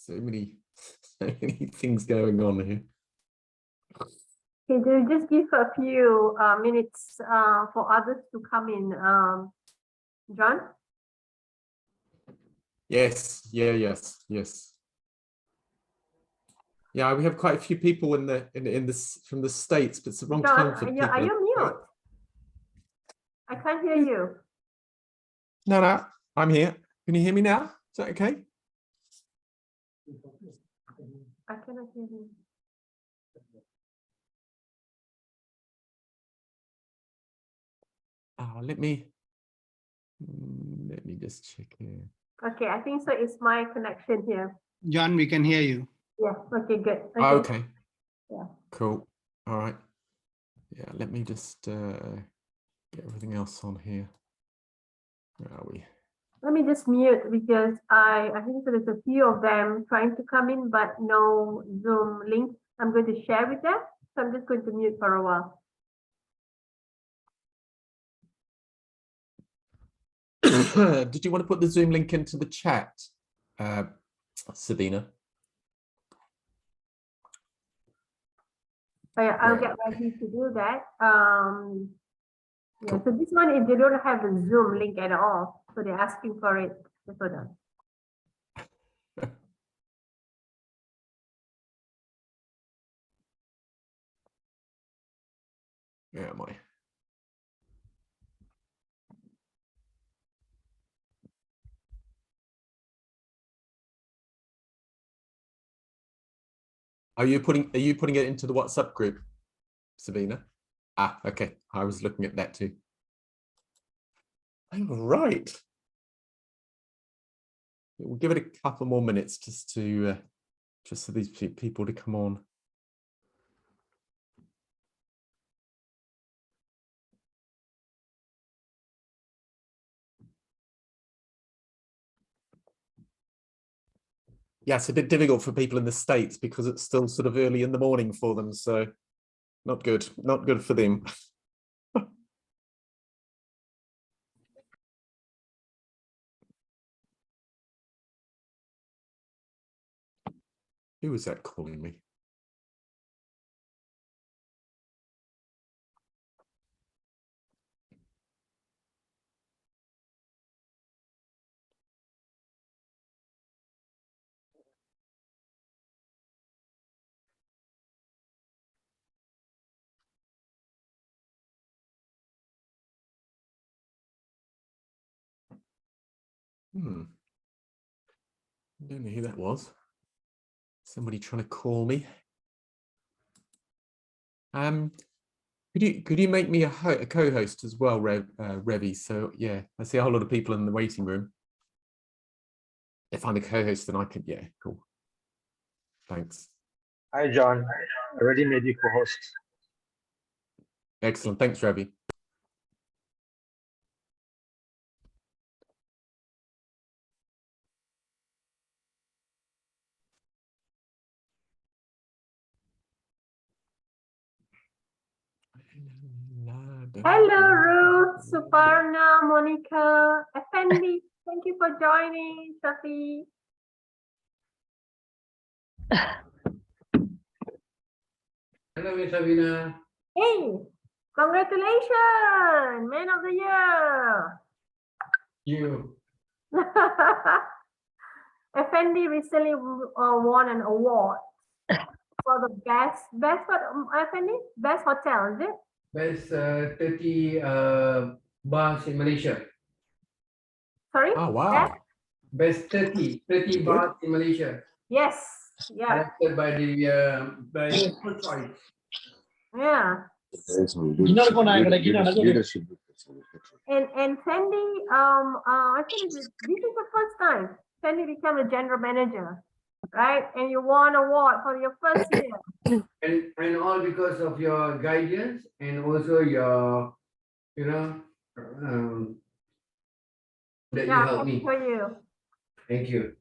so many things going on here. Okay, do just give a few minutes for others to come in, John? Yes, yes. Yeah, we have quite a few people in this from the States, but it's the wrong John, time for people. are you mute? I can't hear you. No, I'm here. Can you hear me now? Is that okay? I cannot hear you. Oh, let me just check here. Okay, I think so. It's my connection here. John, we can hear you. Yeah. Okay. Good. Okay. Oh, okay. Yeah. Cool. All right. Yeah. Let me just get everything else on here. Where are we? Let me just mute because I think so there's a few of them trying to come in, but no Zoom link. I'm going to share with them. So I'm just going to mute for a while. Did you want to put the Zoom link into the chat, Sabina? I'll get ready to do that. Yeah, so this one, if they don't have a Zoom link at all, so they're asking for it. Just hold on. Where am I? Are you putting it into the WhatsApp group, Sabina? Ah, okay. I was looking at that too. All right. We'll give it a couple more minutes just for these people to come on. Yeah, it's a bit difficult for people in the States because it's still sort of early in the morning for them. So not good for them. Who was that calling me? I don't know who that was. Somebody trying to call me. Could you make me a co-host as well, Revy? So yeah, I see a whole lot of people in the waiting room. If I'm a co-host, then I could. Yeah, cool. Thanks. Hi, John. I already made you co-host. Excellent. Thanks, Revy. Hello, Ruth, Suparna, Monica, Effendi. Thank you for joining, Shafi. Hello, Miss Sabina. Hey, congratulations, Man of the Year. You. Effendi recently won an award for the best what, Effendi? Best hotel, is it? Best 30 bars in Malaysia. Sorry? Oh wow. Best 30 bars in Malaysia. Yes. Yeah. Selected by the People's Choice. Yeah. And Fendi, I think this is the first time Fendi became a general manager, right? And you won an award for your first year. And all because of your guidance and also your, that you helped me. For you. Thank you.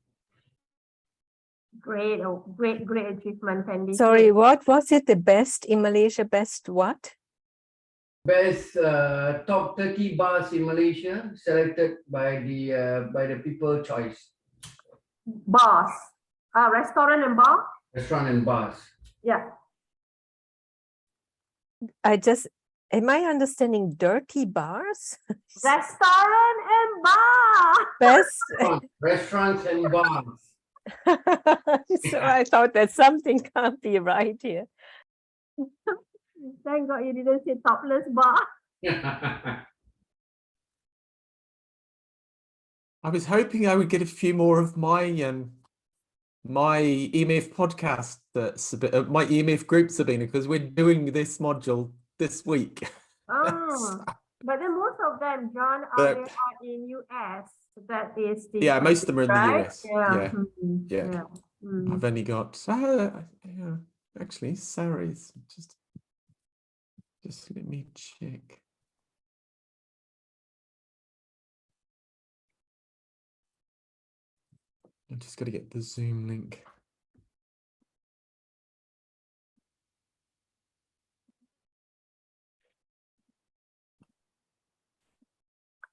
Great, great achievement, Fendi. Sorry, what was it? The best in Malaysia? Best what? Best top 30 bars in Malaysia selected by the People's Choice. Bars. Restaurant and bar. Restaurant and bars. Yeah. Am I understanding dirty bars? Restaurant and bar. Best. Restaurants and bars. So I thought that something can't be right here. Thank God you didn't say topless bar. I was hoping I would get a few more of my my EMF podcast my EMF group, Sabina, because we're doing this module this week. Oh, but then most of them, John, But- they are in US. That is the Yeah, most of them are in the right? US. Yeah. Yeah. Mhm. Mm. I've only got yeah, actually Sarah's just let me check. I just got to get the Zoom link.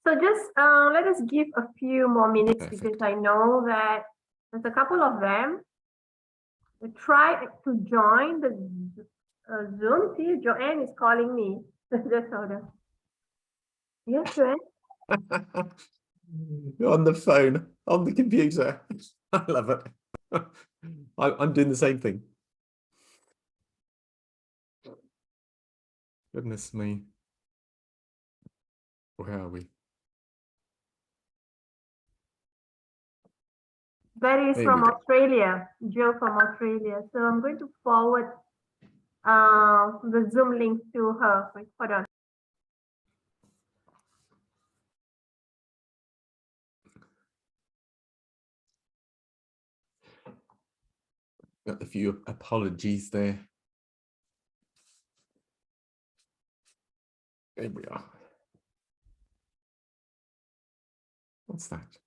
So just let us give a few more minutes because Perfect. I know that there's a couple of them. They try to join the Zoom. See, Joanne is calling me. Just hold on. Yes, Joanne. On the phone, on the computer. I love it. I'm doing the same thing. Goodness me. Where are we? Betty is There from we go. Australia. Joe from Australia. So I'm going to forward the Zoom link to her. Wait, hold on. Got a few apologies there. There we are. What's that?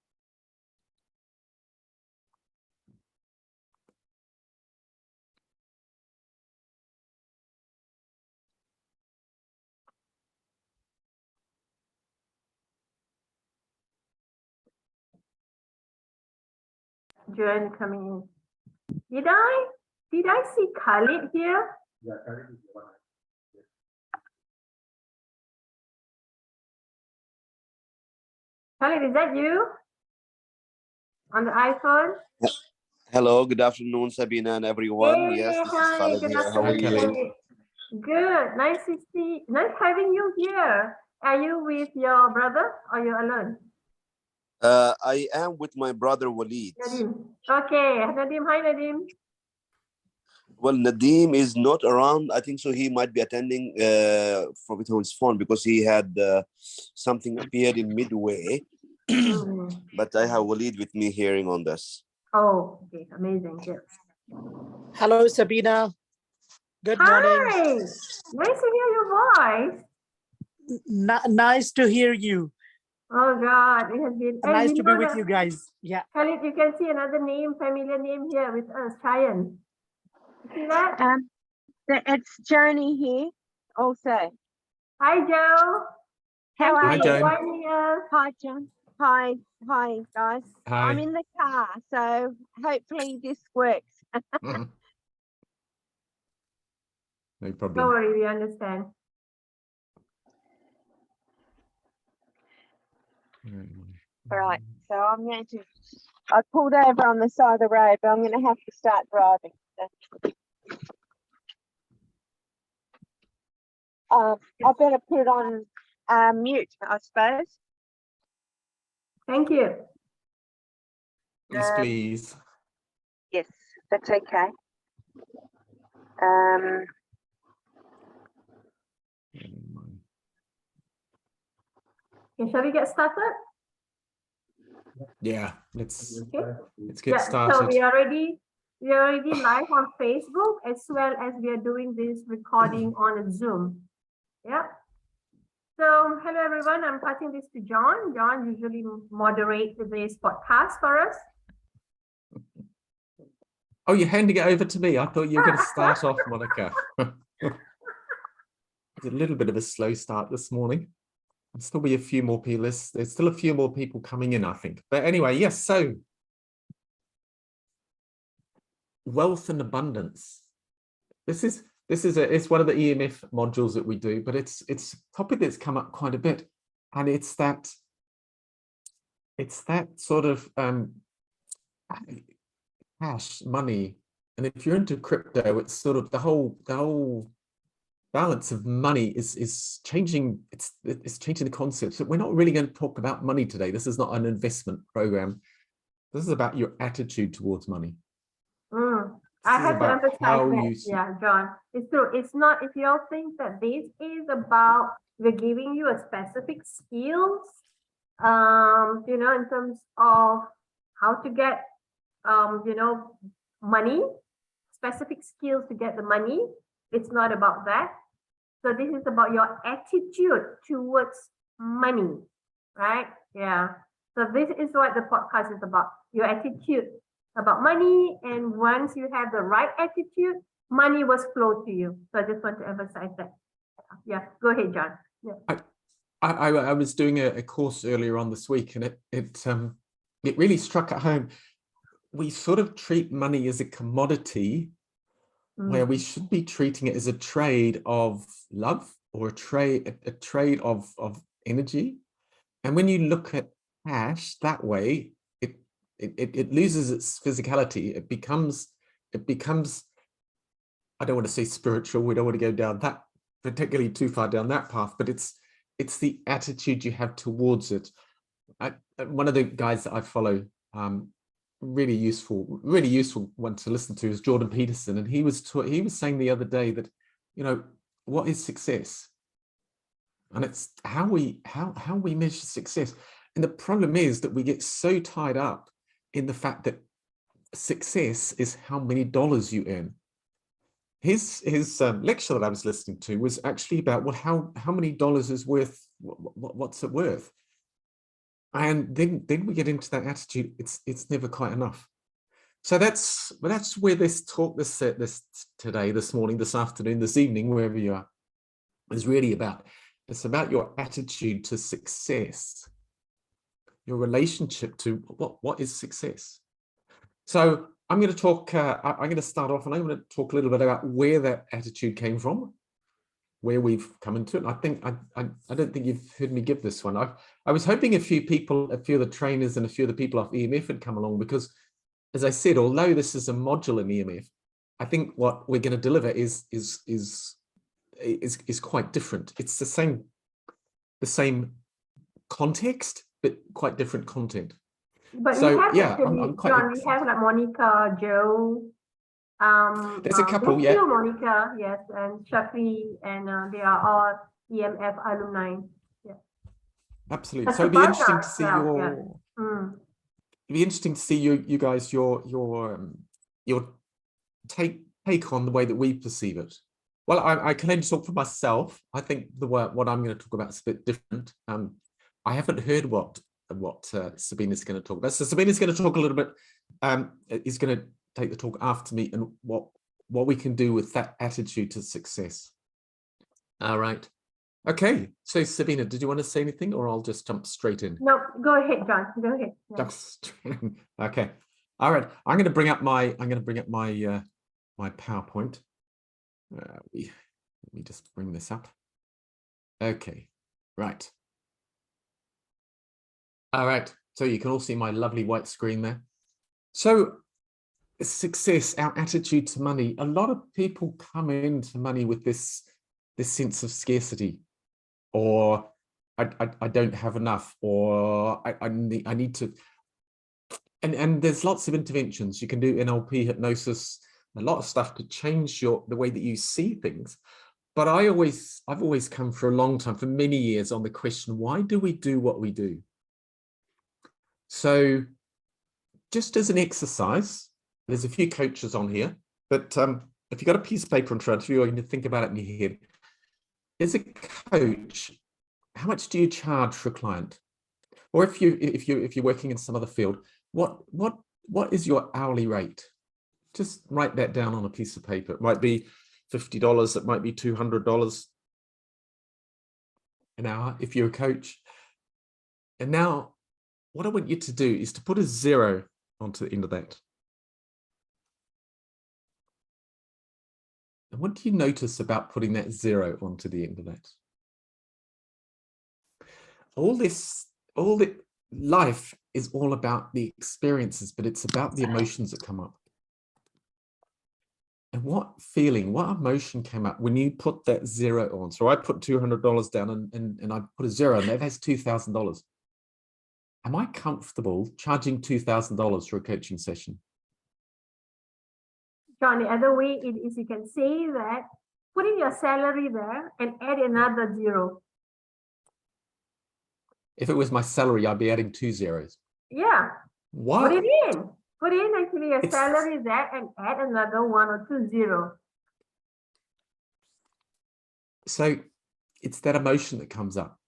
Joanne coming in. Did I see Khalid here? Khalid, is that you? On the iPhone? Hello, good afternoon, Sabina and everyone. Hey, Yes, this is hi, Khalid good here. How are afternoon. you? Good, nice to see, nice having you here. Are you with your brother or you're alone? I am with my brother Walid. Nadim. Okay, Nadim, hi Nadim. Well, Nadim is not around. I think so. He might be attending from his phone because he had something appeared in midway. Mm. But I have Walid with me hearing on this. Oh, okay, amazing. Good. Hello, Sabina. Good morning. Hi, nice to hear your voice. Nice to hear you. Oh God, it has been Nice to be know with that- you guys. Yeah. Khalid, you can see another name, familiar name here with us, Cheyenne. You see that? It's Joni here also. Hi, Joe. How Thank are Hi, you you? for Joan. joining us. Hi, John. Hi, guys. I'm Hi. in the car, so hopefully this works. No Don't problem. worry, we understand. All right, so I pulled over on the side of the road, but I'm going to have to start driving. I better put it on mute, I suppose. Thank you. Yes, please. Yes, that's okay. Okay, shall we get started? Yeah, let's Okay. get Yeah, so started. we are already live on Facebook as well as we are doing this recording on Zoom. Yeah. So hello everyone, I'm passing this to John. John usually moderates this podcast for us. Oh, you're handing it over to me. I thought you were going to start off, Monica. It's a little bit of a slow start this morning. There'll still be a few more people. There's still a few more people coming in, I think. But anyway, yes, so wealth and abundance. It's one of the EMF modules that we do, but it's a topic that's come up quite a bit, and it's that sort of cash, money, and if you're into crypto, it's sort of the whole balance of money is changing. It's changing the concept. So we're not really going to talk about money today. This is not an investment program. This is about your attitude towards money. I have to about emphasize how that. you see- Yeah, John, it's true. It's not, if you all think that this is about, we're giving you a specific skills, you know, in terms of how to get, you know, money, specific skills to get the money. It's not about that. So this is about your attitude towards money, right? Yeah. So this is what the podcast is about, your attitude about money. And once you have the right attitude, money will flow to you. So I just want to emphasize that. Yeah, go ahead, John. Yeah. I was doing a course earlier on this week, and it really struck at home. We sort of treat money as a commodity, where we should be treating it as a trade of love, or a trade of energy. And when you look at cash that way, it loses its physicality. It becomes, I don't want to say spiritual. We don't want to go down that particularly too far down that path, but it's the attitude you have towards it. One of the guys that I follow, really useful one to listen to, is Jordan Peterson, and he was saying the other day that, you know, what is success? And it's how we measure success. And the problem is that we get so tied up in the fact that success is how many dollars you earn. His lecture that I was listening to was actually about, well, how many dollars is worth, what's it worth? And then we get into that attitude. It's never quite enough. So that's where this talk, this today, this morning, this afternoon, this evening, wherever you are, is really about. It's about your attitude to success, your relationship to what is success. So I'm going to talk. I'm going to start off, and I'm going to talk a little bit about where that attitude came from, where we've come into it. And I think I don't think you've heard me give this one. I was hoping a few of the trainers and a few of the people off EMF had come along, because, as I said, although this is a module in EMF, I think what we're going to deliver is quite different. It's the same context, but quite different content. But So, we have yeah, actually, I'm quite John, we have like Monica, Joe. There's a couple, there's yeah. still Monica, yes, and Shakri, and they are all EMF alumni. Yeah. Absolutely. That's So it'd be about interesting to us, see yeah, your. yeah. It'd be interesting to see you guys your take on the way that we perceive it. Well, I can only talk for myself. I think what I'm going to talk about is a bit different. I haven't heard what Sabina's going to talk about. So Sabina's going to talk a little bit. Is going to take the talk after me, and what we can do with that attitude to success. All right. Okay. So Sabina, did you want to say anything, or I'll just jump straight in? No, go ahead, John. Go ahead. Yeah. Jump straight in. Okay. All right. I'm going to bring up my my PowerPoint. Let me just bring this up. Okay. Right. All right. So you can all see my lovely white screen there. So success, our attitude to money. A lot of people come into money with this sense of scarcity, or I don't have enough, or I need to. And there's lots of interventions. You can do NLP, hypnosis, a lot of stuff to change the way that you see things. But I've always come for a long time, for many years, on the question, why do we do what we do? So just as an exercise, there's a few coaches on here, but if you've got a piece of paper in front of you, or you can think about it in your head, as a coach, how much do you charge for a client? Or if you're working in some other field, what is your hourly rate? Just write that down on a piece of paper. It might be $50, it might be $200 an hour if you're a coach. And now what I want you to do is to put a 0 onto the end of that. And what do you notice about putting that 0 onto the end of that? All the life is all about the experiences, but it's about the emotions that come up. And what feeling, what emotion came up when you put that 0 on? So I put $200 down and I put a 0 and that has $2,000. Am I comfortable charging $2,000 for a coaching session? John, the other way is you can say that, put in your salary there and add another 0. If it was my salary, I'd be adding 2 zeros. Yeah, What? put it in. Put in actually your salary there and add another 1 or 2 zeros. So it's that emotion that comes up.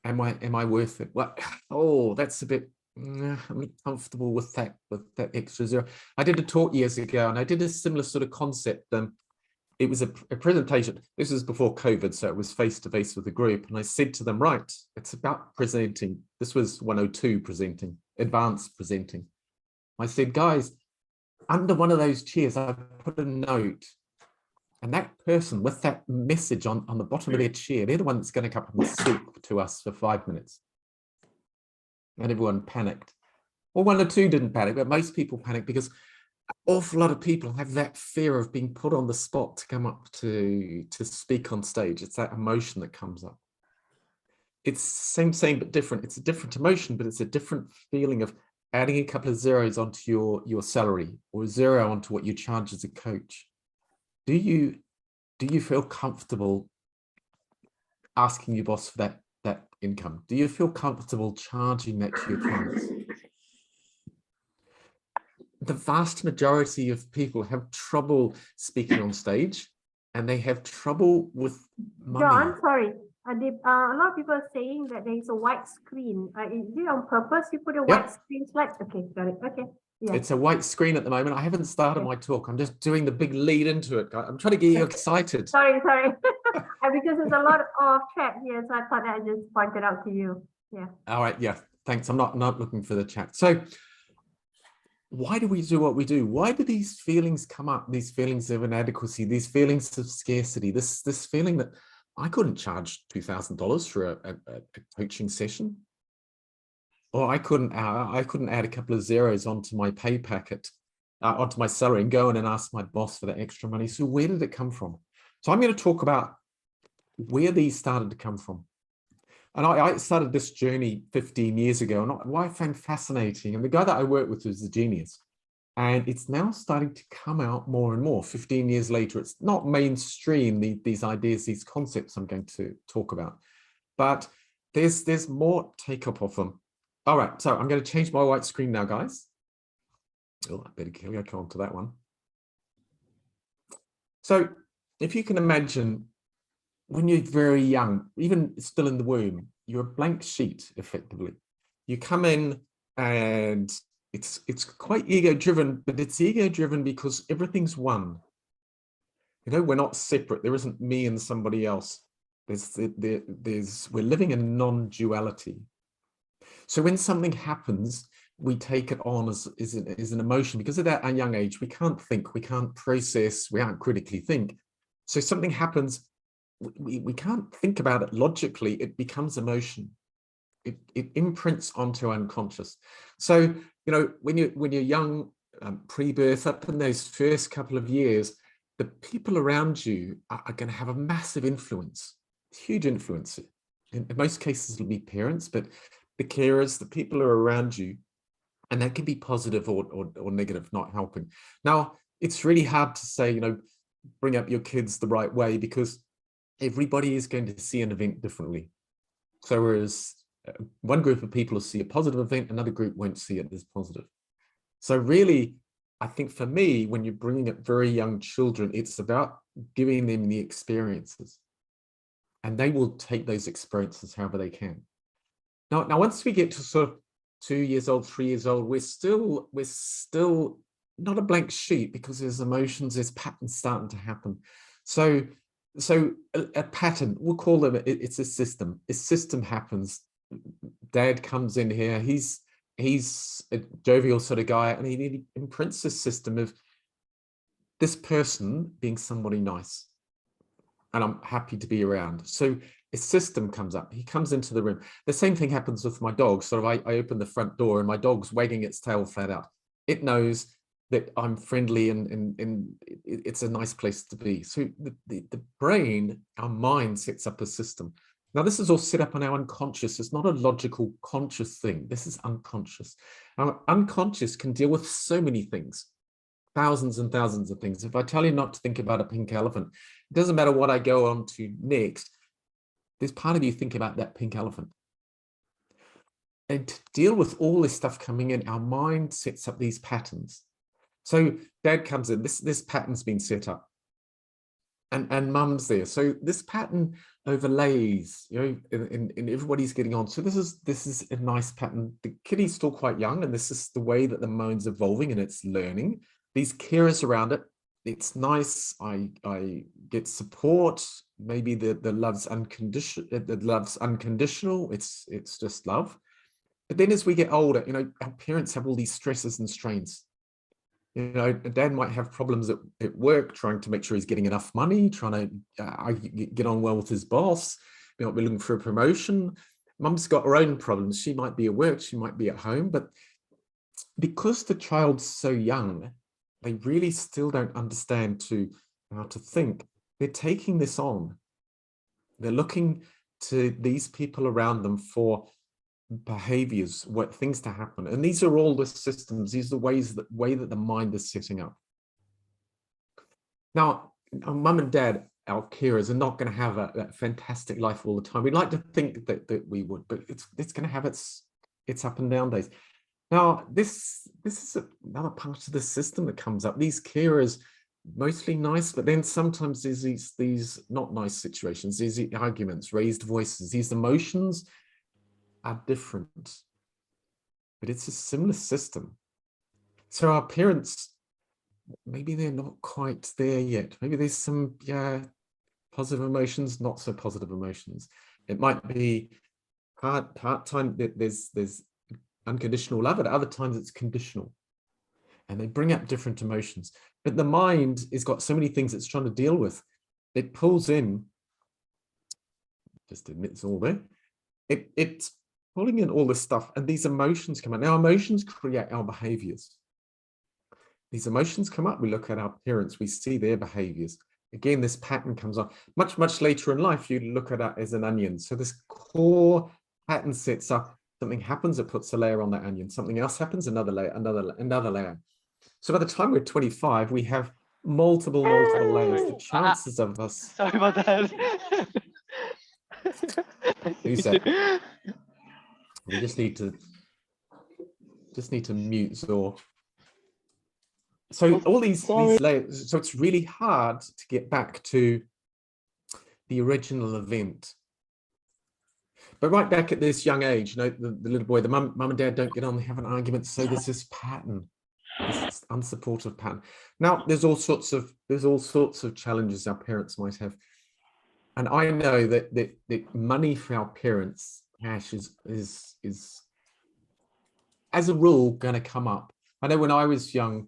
Am I worth it? Well, oh, that's a bit, I'm not comfortable with that extra 0. I did a talk years ago and I did a similar sort of concept. It was a presentation. This was before COVID, so it was face-to-face with the group. And I said to them, right, it's about presenting. This was 102 presenting, advanced presenting. I said, guys, under one of those chairs, I put a note. And that person with that message on the bottom of their chair, they're the one that's going to come up and speak to us for 5 minutes. And everyone panicked. Well, 1 or 2 didn't panic, but most people panicked because an awful lot of people have that fear of being put on the spot to come up to speak on stage. It's that emotion that comes up. It's same, but different. It's a different emotion, but it's a different feeling of adding a couple of zeros onto your salary or a 0 onto what you charge as a coach. Do you feel comfortable asking your boss for that income? Do you feel comfortable charging that to your clients? The vast majority of people have trouble speaking on stage and they have trouble with money. John, sorry. A lot of people are saying that there is a white screen. Is it on purpose? You put a white screen slide? Okay, got it. Okay. Yeah. It's a white screen at the moment. I haven't started my talk. I'm just doing the big lead into it. I'm trying to get you excited. Sorry. Because there's a lot of chat here, so I thought I just pointed out to you. Yeah. All right. Yeah. Thanks. I'm not looking for the chat. So why do we do what we do? Why do these feelings come up? These feelings of inadequacy, these feelings of scarcity, this feeling that I couldn't charge $2,000 for a coaching session. Or I couldn't add a couple of zeros onto my pay packet, onto my salary and go in and ask my boss for that extra money. So where did it come from? So I'm going to talk about where these started to come from. And I started this journey 15 years ago, and what I found fascinating, and the guy that I worked with was a genius. And it's now starting to come out more and more. 15 years later, it's not mainstream, these ideas, these concepts I'm going to talk about. But there's more take-up of them. All right, so I'm going to change my white screen now, guys. Oh, I better go on to that one. So if you can imagine, when you're very young, even still in the womb, you're a blank sheet, effectively. You come in and it's quite ego-driven, but it's ego-driven because everything's one. You know, we're not separate. There isn't me and somebody else. We're living in non-duality. So when something happens, we take it on as an emotion. Because at that young age, we can't think, we can't process, we can't critically think. So something happens, we can't think about it logically, it becomes emotion. It imprints onto unconscious. So, you know, when you're young, pre-birth, up in those first couple of years, the people around you are going to have a massive influence, huge influence. In most cases, it'll be parents, but the carers, the people who are around you, and that can be positive or negative, not helping. Now, it's really hard to say, you know, bring up your kids the right way, because everybody is going to see an event differently. So whereas one group of people will see a positive event, another group won't see it as positive. So really, I think for me, when you're bringing up very young children, it's about giving them the experiences, and they will take those experiences however they can. Now, once we get to sort of 2 years old, 3 years old, we're still not a blank sheet, because there's emotions, there's patterns starting to happen. So a pattern, we'll call them, it's a system. A system happens. Dad comes in here, he's a jovial sort of guy, and he imprints this system of this person being somebody nice. and I'm happy to be around. So a system comes up. He comes into the room. The same thing happens with my dog. Sort of, I open the front door and my dog's wagging its tail flat out. It knows that I'm friendly and it's a nice place to be. So the brain, our mind sets up a system. Now, this is all set up on our unconscious. It's not a logical conscious thing. This is unconscious. Our unconscious can deal with so many things, thousands and thousands of things. If I tell you not to think about a pink elephant, it doesn't matter what I go on to next. There's part of you think about that pink elephant. And to deal with all this stuff coming in, our mind sets up these patterns. So dad comes in, this pattern's been set up. And mum's there. So this pattern overlays, you know, and everybody's getting on. So this is a nice pattern. The kiddie's still quite young, and this is the way that the mind's evolving and it's learning. These carers around it, it's nice. I get support. Maybe the love's unconditional. The love's unconditional. It's just love. But then as we get older, you know, our parents have all these stresses and strains. You know, dad might have problems at work, trying to make sure he's getting enough money, trying to get on well with his boss. He might be looking for a promotion. Mum's got her own problems. She might be at work, she might be at home, but because the child's so young, they really still don't understand how to think. They're taking this on. They're looking to these people around them for behaviors, what things to happen, and these are all the systems. These are the way that the mind is setting up. Now, our mum and dad, our carers, are not going to have a fantastic life all the time. We'd like to think that we would, but it's going to have its up and down days. Now, this is another part of the system that comes up. These carers, mostly nice, but then sometimes there's these not nice situations. There's the arguments, raised voices. These emotions are different, but it's a similar system. So our parents, maybe they're not quite there yet. Maybe there's some positive emotions, not so positive emotions. It might be hard time that there's unconditional love, at other times it's conditional, and they bring up different emotions. But the mind has got so many things it's trying to deal with. It pulls in, just admits all there, it's pulling in all this stuff, and these emotions come out. Now, emotions create our behaviors. These emotions come up, we look at our parents, we see their behaviors. Again, this pattern comes on. Much later in life, you look at it as an onion. So this core pattern sets up, something happens, it puts a layer on that onion. Something else happens, another layer, another layer. So by the time we're 25, we have multiple layers. The chances of us... Sorry about that. Who's that? We just need to mute Zor. So all these layers, so it's really hard to get back to the original event. But right back at this young age, you know, the little boy, the mum and dad don't get on, they have an argument. So there's this pattern, this unsupportive pattern. Now there's all sorts of challenges our parents might have. And I know that money for our parents, cash is as a rule going to come up. I know when I was young,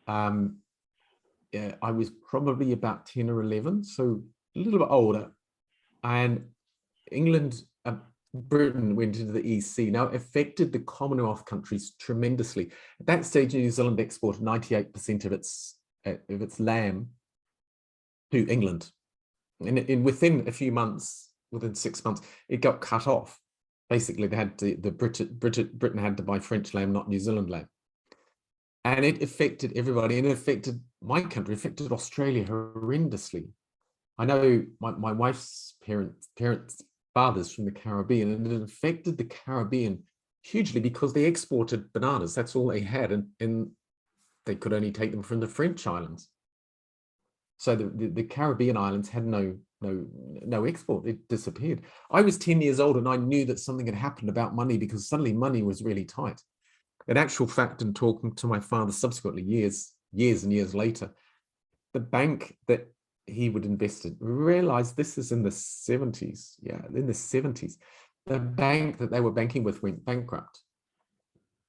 I was probably about 10 or 11, so a little bit older, and Britain went into the EC. Now it affected the Commonwealth countries tremendously. At that stage, New Zealand exported 98% of its lamb to England, and within a few months, within 6 months, it got cut off. Basically, they had to, Britain had to buy French lamb, not New Zealand lamb. And it affected everybody, and it affected my country, affected Australia horrendously. I know my wife's parents, fathers from the Caribbean, and it affected the Caribbean hugely because they exported bananas. That's all they had, and they could only take them from the French islands. So the Caribbean islands had no export. It disappeared. I was 10 years old and I knew that something had happened about money, because suddenly money was really tight. In actual fact, and talking to my father subsequently, years and years later, the bank that he would invest in, realized this is in the 70s. Yeah, in the 70s. The bank that they were banking with went bankrupt.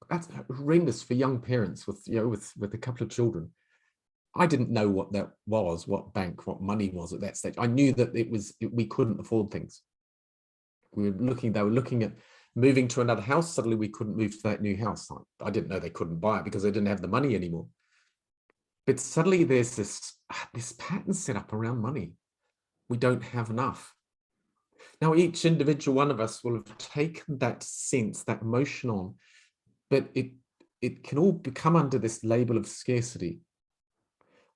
That's horrendous for young parents with a couple of children. I didn't know what that was, what money was at that stage. I knew that we couldn't afford things. They were looking at moving to another house. Suddenly we couldn't move to that new house. I didn't know they couldn't buy it because they didn't have the money anymore. But suddenly there's this pattern set up around money. We don't have enough. Now, each individual one of us will have taken that sense, that emotion on, but it can all become under this label of scarcity.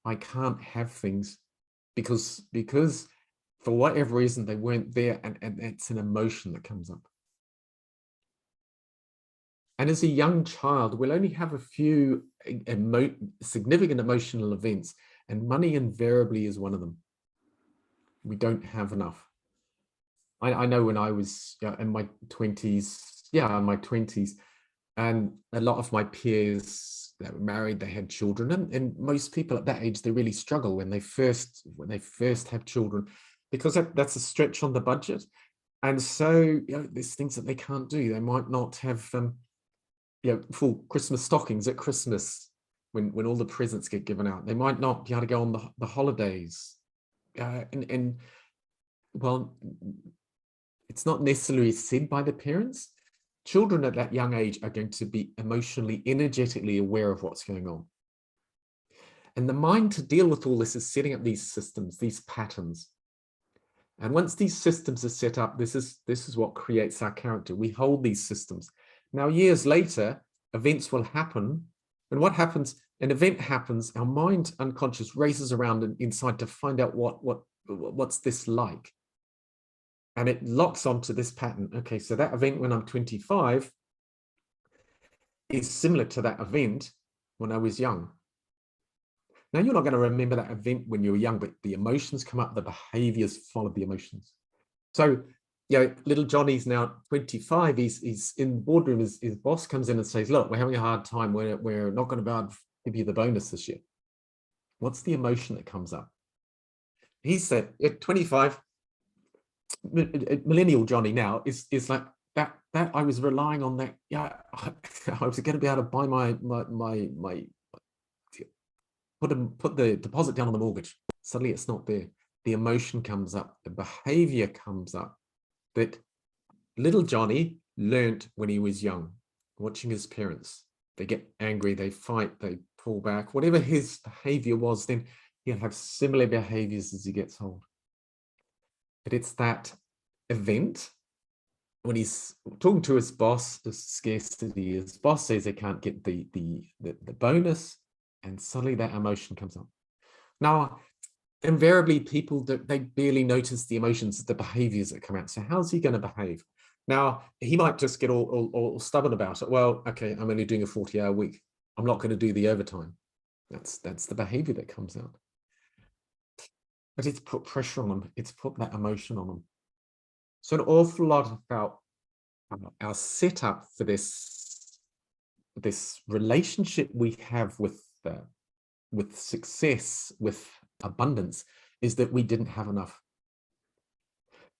I can't have things because for whatever reason they weren't there, and it's an emotion that comes up. And as a young child, we'll only have a few significant emotional events, and money invariably is one of them. We don't have enough. I know when I was in my 20s, and a lot of my peers that were married, they had children, and most people at that age, they really struggle when they first have children, because that's a stretch on the budget. And so there's things that they can't do. They might not have full Christmas stockings at Christmas when all the presents get given out. They might not be able to go on the holidays, well, it's not necessarily said by the parents. Children at that young age are going to be emotionally, energetically aware of what's going on. And the mind, to deal with all this, is setting up these systems, these patterns. And once these systems are set up, this is what creates our character. We hold these systems. Now, years later, events will happen. And what happens? An event happens, our mind unconscious races around inside to find out what's this like. And it locks onto this pattern. Okay, so that event when I'm 25 is similar to that event when I was young. Now, you're not going to remember that event when you were young, but the emotions come up, the behaviors follow the emotions. So, little Johnny's now 25. He's in the boardroom. His boss comes in and says, look, we're having a hard time. We're not going to be able to give you the bonus this year. What's the emotion that comes up? He said, at 25, millennial Johnny now is like that I was relying on that. Yeah, I was going to be able to buy my put the deposit down on the mortgage. Suddenly it's not there. The emotion comes up, the behavior comes up that little Johnny learnt when he was young, watching his parents. They get angry, they fight, they pull back. Whatever his behavior was, then he'll have similar behaviors as he gets old. But it's that event when he's talking to his boss, the scarcity, his boss says they can't get the bonus, and suddenly that emotion comes up. Now, invariably, people, they barely notice the emotions, the behaviors that come out. So how's he going to behave? Now, he might just get all stubborn about it. Well, okay, I'm only doing a 40-hour week. I'm not going to do the overtime. That's the behavior that comes out. But it's put pressure on them. It's put that emotion on them. So an awful lot about our setup for this relationship we have with success, with abundance, is that we didn't have enough.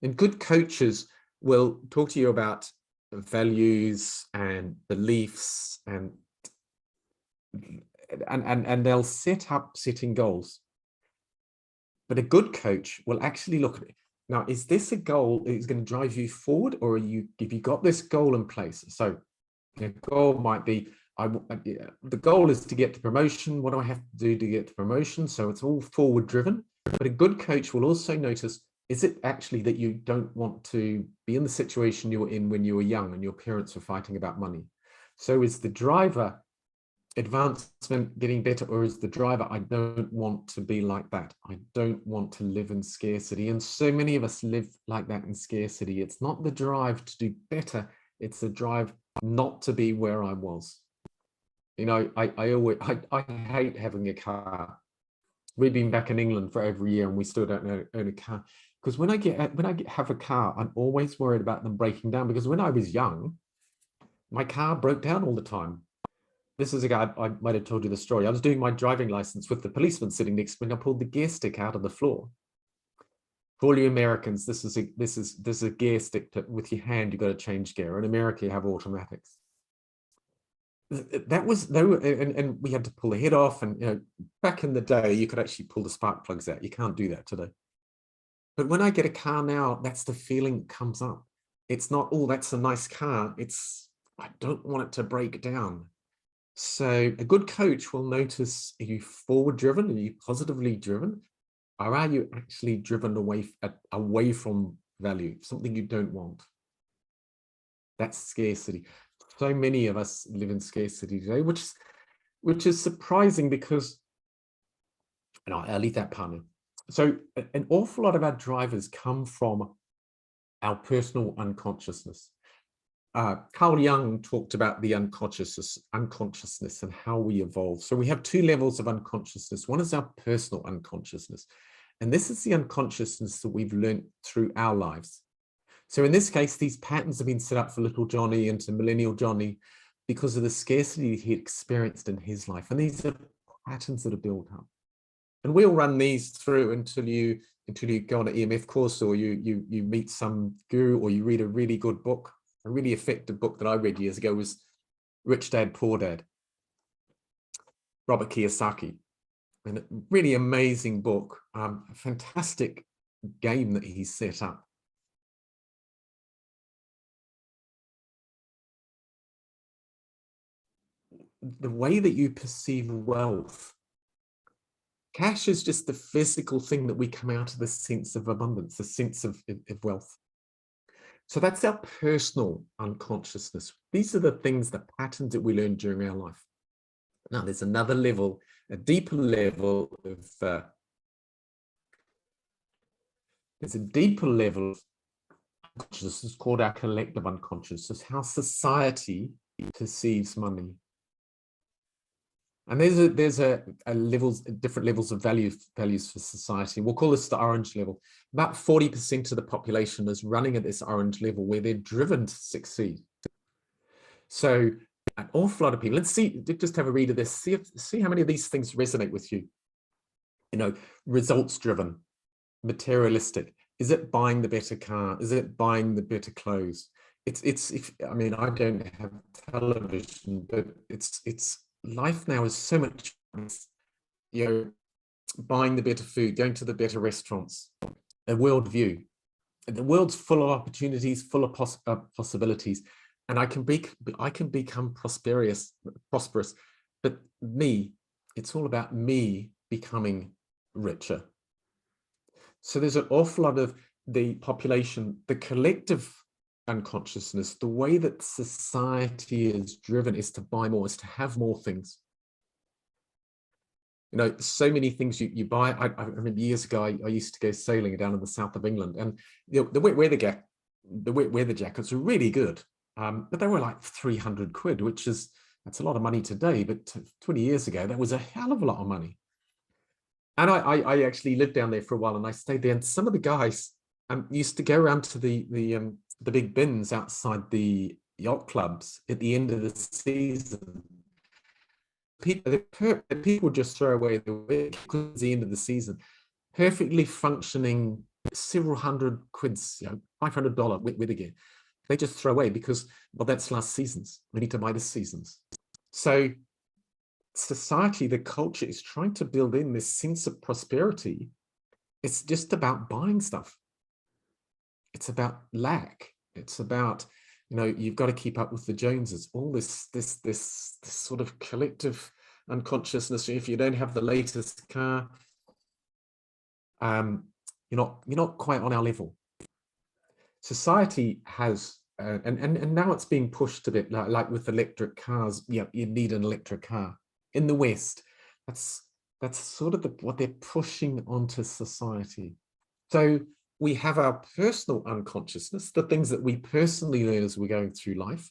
And good coaches will talk to you about values and beliefs, and they'll setting goals. But a good coach will actually look at it. Now, is this a goal that is going to drive you forward, or have you got this goal in place? So the goal might be, the goal is to get the promotion. What do I have to do to get the promotion? So it's all forward driven. But a good coach will also notice, is it actually that you don't want to be in the situation you were in when you were young and your parents were fighting about money? So is the driver advancement, getting better, or is the driver, I don't want to be like that? I don't want to live in scarcity. And so many of us live like that in scarcity. It's not the drive to do better, it's the drive not to be where I was. I hate having a car. We've been back in England for over a year and we still don't own a car, because when I have a car, I'm always worried about them breaking down, because when I was young, my car broke down all the time. This is a guy, I might have told you the story. I was doing my driving license with the policeman sitting next to me, and I pulled the gear stick out of the floor. For all you Americans, this is a gear stick that with your hand, you've got to change gear. In America, you have automatics. that was no, and we had to pull the head off, and you know, back in the day, you could actually pull the spark plugs out. You can't do that today. But when I get a car now, that's the feeling that comes up. It's not, oh, that's a nice car. It's, I don't want it to break down. So a good coach will notice, are you forward driven? Are you positively driven? Or are you actually driven away from value, something you don't want? That's scarcity. So many of us live in scarcity today, which is surprising because, and I'll leave that part now. So an awful lot of our drivers come from our personal unconsciousness. Carl Jung talked about the unconsciousness and how we evolve. So we have two levels of unconsciousness. One is our personal unconsciousness. And this is the unconsciousness that we've learned through our lives. So in this case, these patterns have been set up for little Johnny and to millennial Johnny because of the scarcity he experienced in his life. And these are patterns that are built up. And we'll run these through until you go on an EMF course, or you meet some guru, or you read a really good book. A really effective book that I read years ago was Rich Dad, Poor Dad, Robert Kiyosaki. And a really amazing book, a fantastic game that he set up. The way that you perceive wealth, cash is just the physical thing that we come out of the sense of abundance, the sense of wealth. So that's our personal unconsciousness. These are the things, the patterns that we learn during our life. Now, there's another level, a deeper level of, there's a deeper level of unconsciousness called our collective unconsciousness, how society perceives money. And there's different levels of values for society. We'll call this the orange level. About 40% of the population is running at this orange level where they're driven to succeed. So an awful lot of people, let's see, just have a read of this, see how many of these things resonate with you. You know, results driven, materialistic. Is it buying the better car? Is it buying the better clothes? I mean, I don't have television, but it's life now is so much, you know, buying the better food, going to the better restaurants, a world view. The world's full of opportunities, full of possibilities, and I can become prosperous. But me, it's all about me becoming richer. So there's an awful lot of the population, the collective unconsciousness, the way that society is driven is to buy more, is to have more things. You know, so many things you buy. I remember years ago, I used to go sailing down in the south of England, and you know, the wet weather jackets were really good, but they were like 300 quid, that's a lot of money today, but 20 years ago, that was a hell of a lot of money. And I actually lived down there for a while, and I stayed there, and some of the guys used to go around to the big bins outside the yacht clubs at the end of the season. People just throw away the work because it's the end of the season. Perfectly functioning, several hundred quids, you know, $500 weather gear. They just throw away because, well, that's last season's. We need to buy this season's. So society, the culture is trying to build in this sense of prosperity. It's just about buying stuff. It's about lack. It's about, you know, you've got to keep up with the Joneses. All this sort of collective unconsciousness. If you don't have the latest car, you're not quite on our level. Society has, and now it's being pushed a bit like with electric cars. Yeah, you need an electric car. In the West, that's sort of what they're pushing onto society. So we have our personal unconsciousness, the things that we personally learn as we're going through life,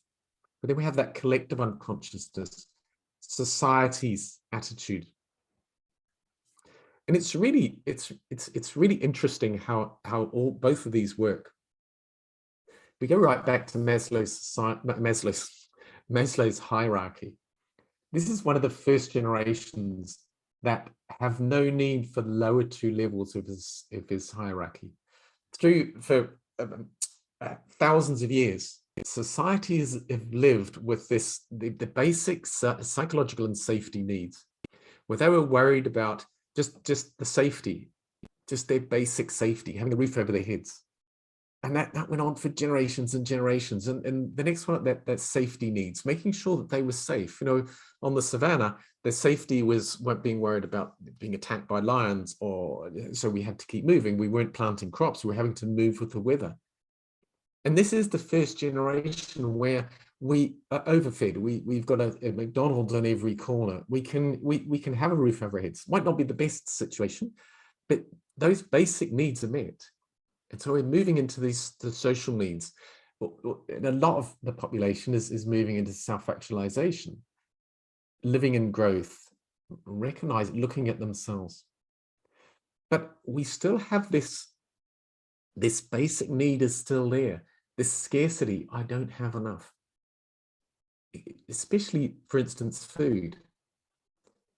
but then we have that collective unconsciousness, society's attitude. And it's really interesting how both of these work. We go right back to Maslow's hierarchy. This is one of the first generations that have no need for the lower two levels of his hierarchy. For thousands of years, societies have lived with this, the basic psychological and safety needs, where they were worried about just the safety, just their basic safety, having a roof over their heads. And that went on for generations and generations. And the next one, that safety needs, making sure that they were safe. You know, on the savannah, their safety was being worried about being attacked by lions, or so we had to keep moving. We weren't planting crops. We were having to move with the weather. And this is the first generation where we are overfed. We've got a McDonald's on every corner. We can have a roof over our heads. Might not be the best situation, but those basic needs are met. And so we're moving into the social needs. And a lot of the population is moving into self-actualization, living in growth, looking at themselves. But we still have this basic need is still there. This scarcity, I don't have enough. Especially, for instance, food.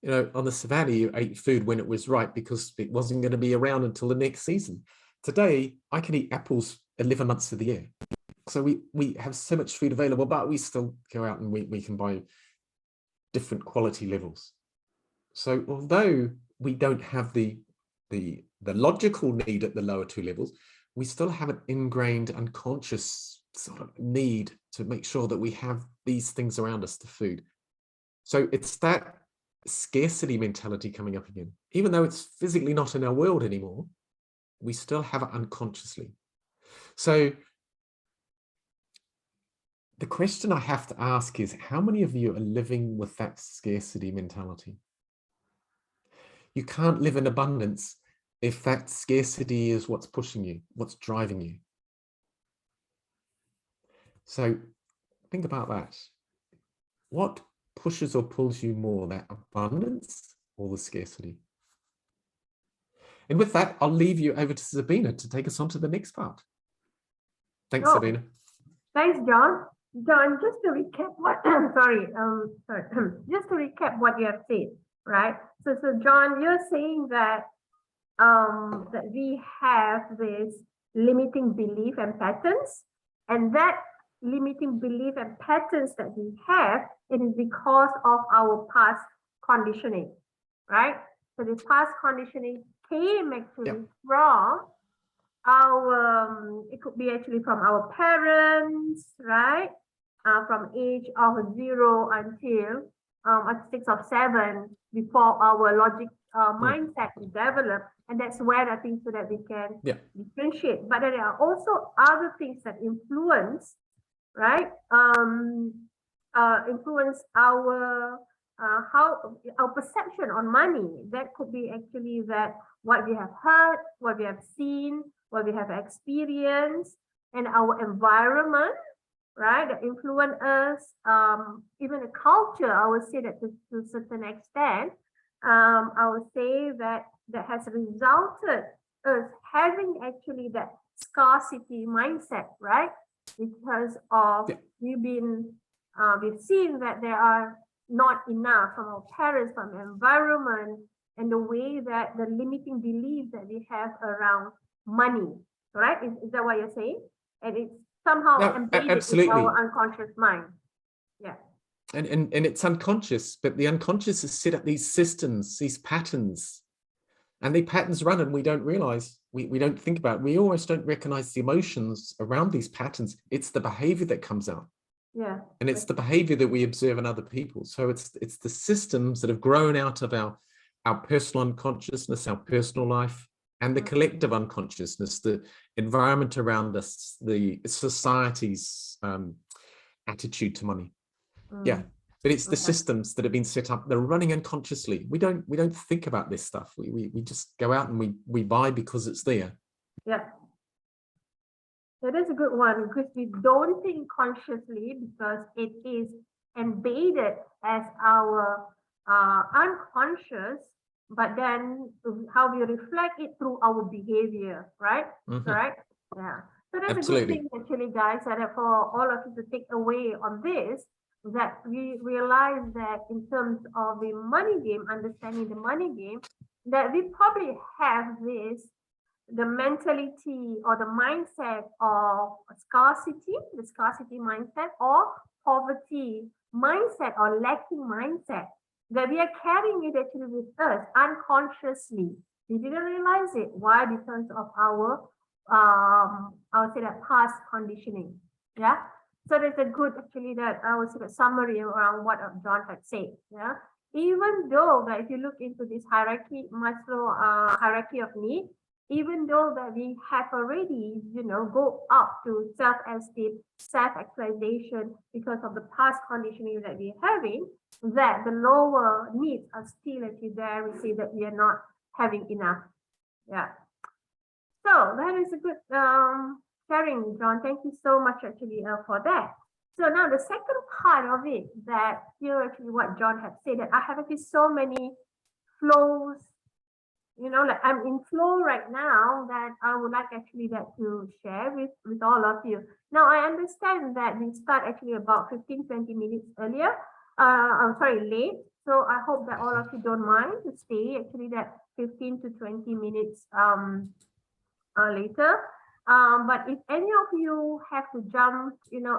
You know, on the savannah, you ate food when it was right because it wasn't going to be around until the next season. Today, I can eat apples 11 months of the year. So we have so much food available, but we still go out and we can buy different quality levels. So although we don't have the logical need at the lower two levels, we still have an ingrained unconscious sort of need to make sure that we have these things around us, the food. So it's that scarcity mentality coming up again. Even though it's physically not in our world anymore, we still have it unconsciously. So the question I have to ask is, how many of you are living with that scarcity mentality? You can't live in abundance if that scarcity is what's pushing you, what's driving you. So think about that. What pushes or pulls you more, that abundance or the scarcity? And with that, I'll leave you over to Sabina to take us on to the next part. Thanks, Oh, Sabina. Thanks, John. John, just to recap what, just to recap what you have said, right? So John, you're saying that that we have this limiting belief and patterns, and that limiting belief and patterns that we have, it is because of our past conditioning, right? So this past conditioning came actually from our, it could be actually from our parents, right? From age of 0 until 6 or 7, before our logic mindset is developed. And that's where I think so that we can differentiate. But there are also other things that influence, right? Influence our how our perception on money. That could be actually that what we have heard, what we have seen, what we have experienced, and our environment, right, that influence us. Even the culture, I would say that to a certain extent, I would say that has resulted us having actually that scarcity mindset, right? Because of we've seen that there are not enough from our parents, from the environment, and the way that the limiting belief that we have around money, right? Is that what you're saying? And it's somehow embedded in our unconscious mind. Yeah. And it's unconscious, but the unconscious has set up these systems, these patterns, and the patterns run and we don't realize, we don't think about it. We almost don't recognize the emotions around these patterns. It's the behavior that comes out. Yeah. And it's the behavior that we observe in other people. So it's the systems that have grown out of our personal unconsciousness, our personal life, and the collective unconsciousness, the environment around us, the society's attitude to money. Yeah, but it's the systems that have been set up. They're running unconsciously. We don't think about this stuff. We just go out and we buy because it's there. Yeah. That is a good one, because we don't think consciously because it is embedded as our unconscious, but then how we reflect it through our behavior, right? Right? Yeah. So that's Absolutely. a good thing actually, guys, and for all of you to take away on this, that we realize that in terms of the money game, understanding the money game, that we probably have this the mentality or the mindset of scarcity, the scarcity mindset, or poverty mindset or lacking mindset, that we are carrying it actually with us unconsciously. We didn't realize it. Why? Because of our, I would say that past conditioning. Yeah. So there's a good, actually, that I would say a summary around what John had said. Yeah. Even though that if you look into this hierarchy, Maslow hierarchy of need, even though that we have already, go up to self-esteem, self-actualization because of the past conditioning that we're having, that the lower needs are still actually there. We see that we are not having enough. Yeah. So that is a good sharing, John. Thank you so much actually for that. So now the second part of it, that here actually what John had said, that I have actually so many flows, like I'm in flow right now, that I would like actually that to share with all of you. Now I understand that we start actually about 15-20 minutes earlier. I'm sorry, late. So I hope that all of you don't mind to stay actually that 15 to 20 minutes later. But if any of you have to jump,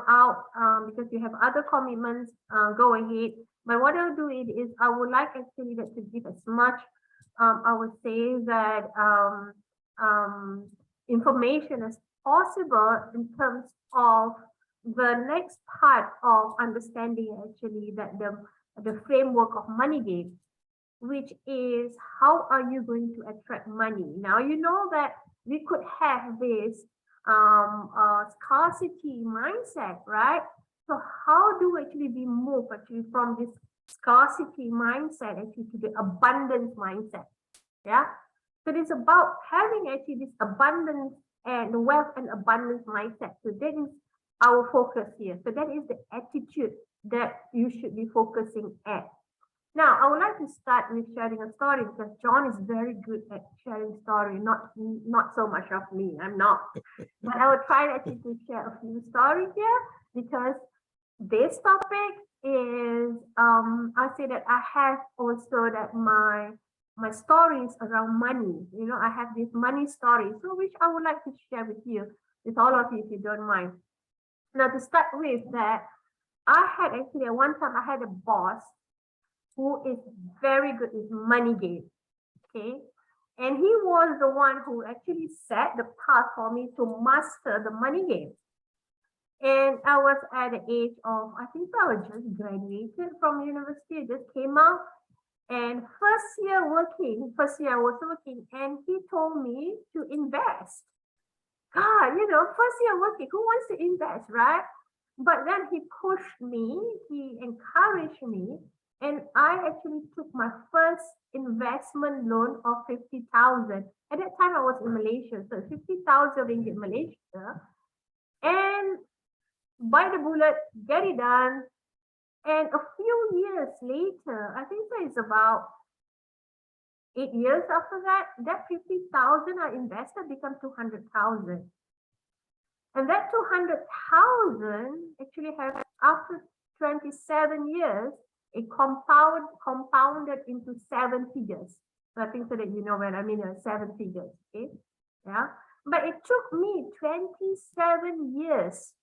out because you have other commitments, go ahead. But what I'll do is I would like actually that to give as much, I would say that information as possible in terms of the next part of understanding actually that the framework of money game, which is how are you going to attract money? Now, you know that we could have this scarcity mindset, right? So how do actually we move actually from this scarcity mindset actually to the abundance mindset? Yeah. So it's about having actually this abundance and wealth and abundance mindset. So that is our focus here. So that is the attitude that you should be focusing at. Now, I would like to start with sharing a story because John is very good at sharing story, not so much of me. I'm not. But I will try actually to share a few stories here because this topic is, I say that I have also that my stories around money. I have this money story, so which I would like to share with you, with all of you, if you don't mind. Now, to start with that, I had actually at one time I had a boss who is very good with money game, okay? And he was the one who actually set the path for me to master the money game. And I was at the age of, I think I was just graduated from university, I just came out. And first year I was working, and he told me to invest. God, first year working, who wants to invest, right? But then he pushed me, he encouraged me, and I actually took my first investment loan of 50,000. At that time, I was in Malaysia, so 50,000 ringgit Malaysia. And bite the bullet, get it done. And a few years later, I think that is about 8 years after that, that 50,000 I invested become 200,000. And that 200,000 actually have, after 27 years, it compounded into 7 figures. So I think so that you know what I mean, 7 figures, okay? Yeah. But it took me 27 years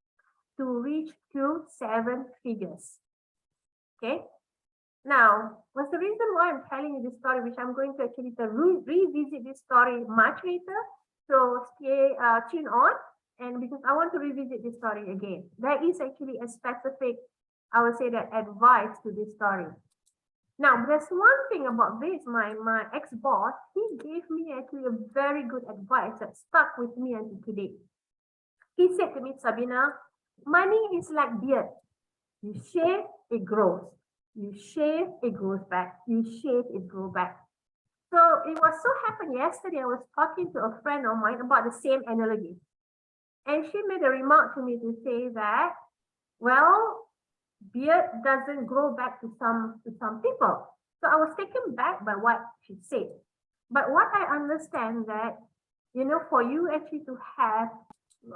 to reach to 7 figures. Okay. Now, what's the reason why I'm telling you this story, which I'm going to actually revisit this story much later. So stay tuned on, and because I want to revisit this story again. There is actually a specific, I would say, that advice to this story. Now, there's one thing about this, my ex-boss, he gave me actually a very good advice that stuck with me until today. He said to me, Sabina, money is like beard. You shave, it grows. You shave, it grows back. You shave, it grows back. So it was so happened yesterday, I was talking to a friend of mine about the same analogy. And she made a remark to me to say that, well, beard doesn't grow back to some people. So I was taken back by what she said. But what I understand that, for you actually to have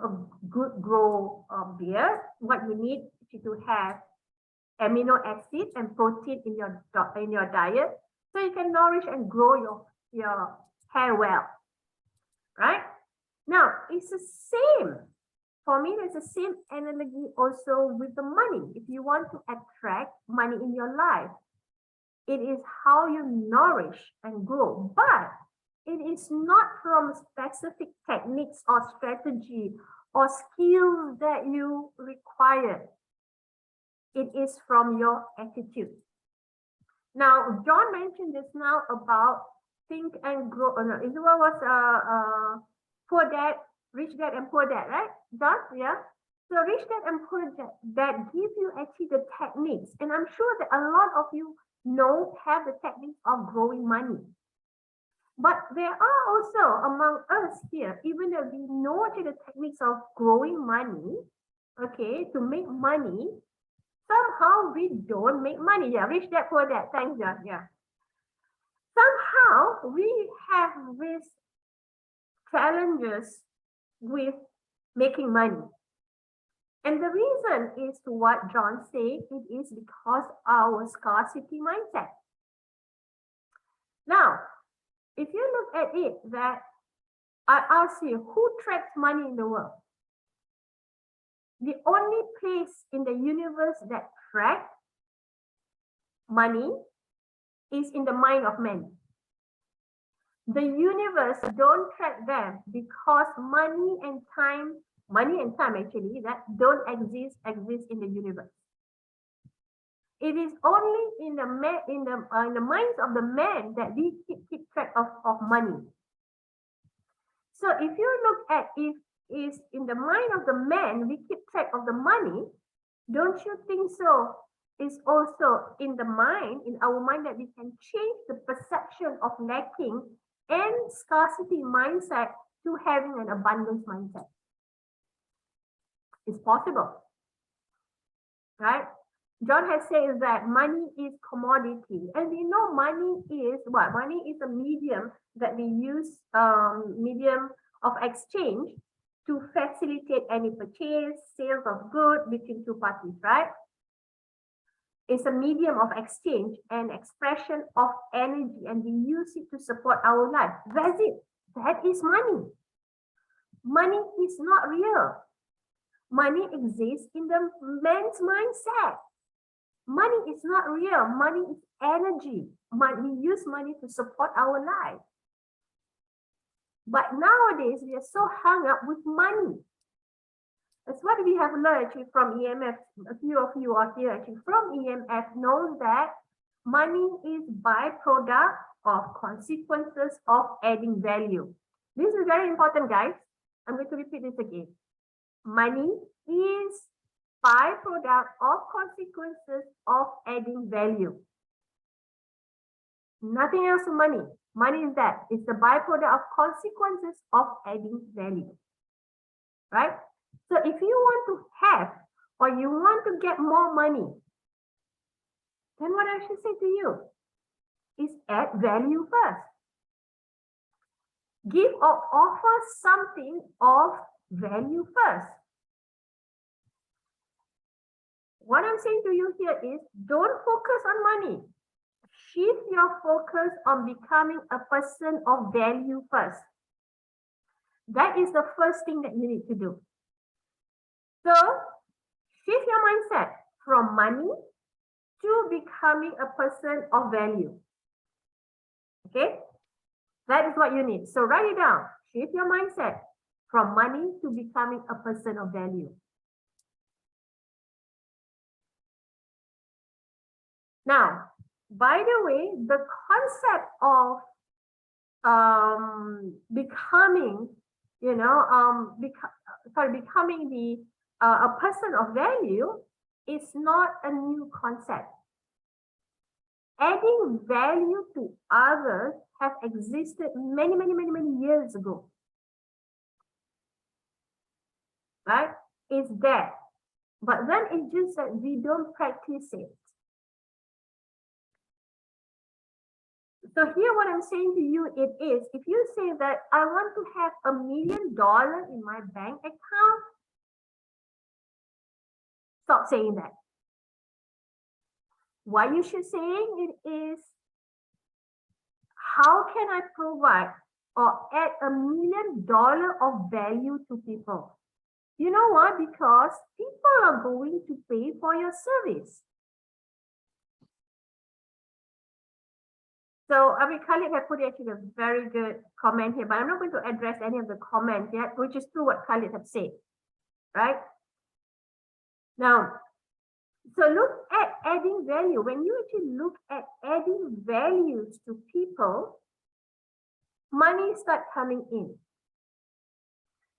a good grow beard, what you need to have amino acid and protein in your diet, so you can nourish and grow your hair well. right? Now, it's the same. For me, there's the same analogy also with the money. If you want to attract money in your life, it is how you nourish and grow. But it is not from specific techniques or strategy or skills that you require. It is from your attitude. Now, John mentioned this now about think and grow. No, it was Poor Dad, Rich Dad and Poor Dad, right? John, yeah. So Rich Dad and Poor Dad that give you actually the techniques, and I'm sure that a lot of you have the techniques of growing money. But there are also among us here, even though we know the techniques of growing money, okay, to make money, somehow we don't make money. Yeah, Rich Dad, Poor Dad. Thanks, John. Yeah. Somehow we have these challenges with making money. And the reason is to what John said, it is because our scarcity mindset. Now, if you look at it, that I ask you, who tracks money in the world? The only place in the universe that tracks money is in the mind of man. The universe don't track them because money and time actually that don't exist in the universe. It is only in the minds of the man that we keep track of money. So if you look at if is in the mind of the man we keep track of the money, don't you think so? It's also in the mind, in our mind, that we can change the perception of lacking and scarcity mindset to having an abundance mindset. It's possible, right? John has said that money is commodity, and we know money is what? Money is a medium that we use, medium of exchange to facilitate any purchase, sales of goods between two parties, right? It's a medium of exchange and expression of energy, and we use it to support our life. That's it. That is money. Money is not real. Money exists in the man's mindset. Money is not real. Money is energy. We use money to support our life. But nowadays, we are so hung up with money. That's what we have learned actually from EMF. A few of you are here actually from EMF knows that money is byproduct of consequences of adding value. This is very important, guys. I'm going to repeat this again. Money is byproduct of consequences of adding value. Nothing else to money. Money is that. It's the byproduct of consequences of adding value. Right? So if you want to have or you want to get more money, then what I should say to you is add value first. Give or offer something of value first. What I'm saying to you here is don't focus on money. Shift your focus on becoming a person of value first. That is the first thing that you need to do. So shift your mindset from money to becoming a person of value. Okay? That is what you need. So write it down. Shift your mindset from money to becoming a person of value. Now, by the way, the concept of becoming, becoming a person of value is not a new concept. Adding value to others have existed many years ago. Right? It's there. But then it's just that we don't practice it. So here what I'm saying to you, it is, if you say that I want to have $1 million in my bank account, stop saying that. What you should say it is, how can I provide or add $1 million of value to people? You know why? Because people are going to pay for your service. So, I mean, Khalid had put actually a very good comment here, but I'm not going to address any of the comments yet, which is true what Khalid had said, right? Now, so look at adding value. When you actually look at adding values to people, money start coming in.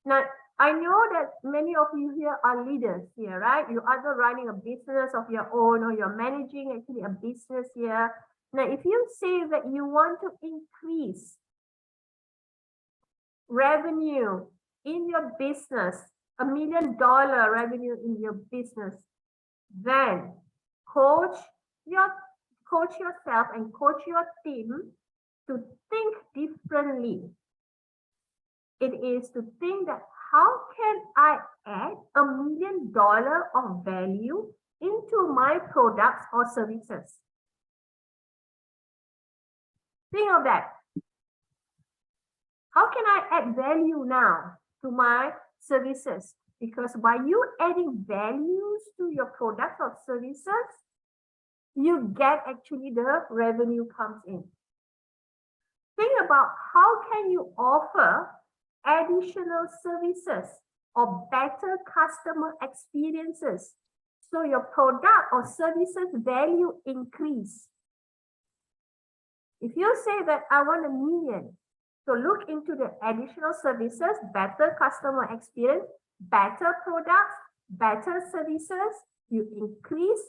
Now, I know that many of you here are leaders here, right? You're either running a business of your own or you're managing actually a business here. Now, if you say that you want to increase revenue in your business, $1 million revenue in your business, then coach yourself and coach your team to think differently. It is to think that how can I add $1 million of value into my products or services? Think of that. How can I add value now to my services? Because by you adding values to your products or services, you get actually the revenue comes in. Think about how can you offer additional services or better customer experiences so your product or services value increase. If you say that I want $1 million, so look into the additional services, better customer experience, better products, better services, you increase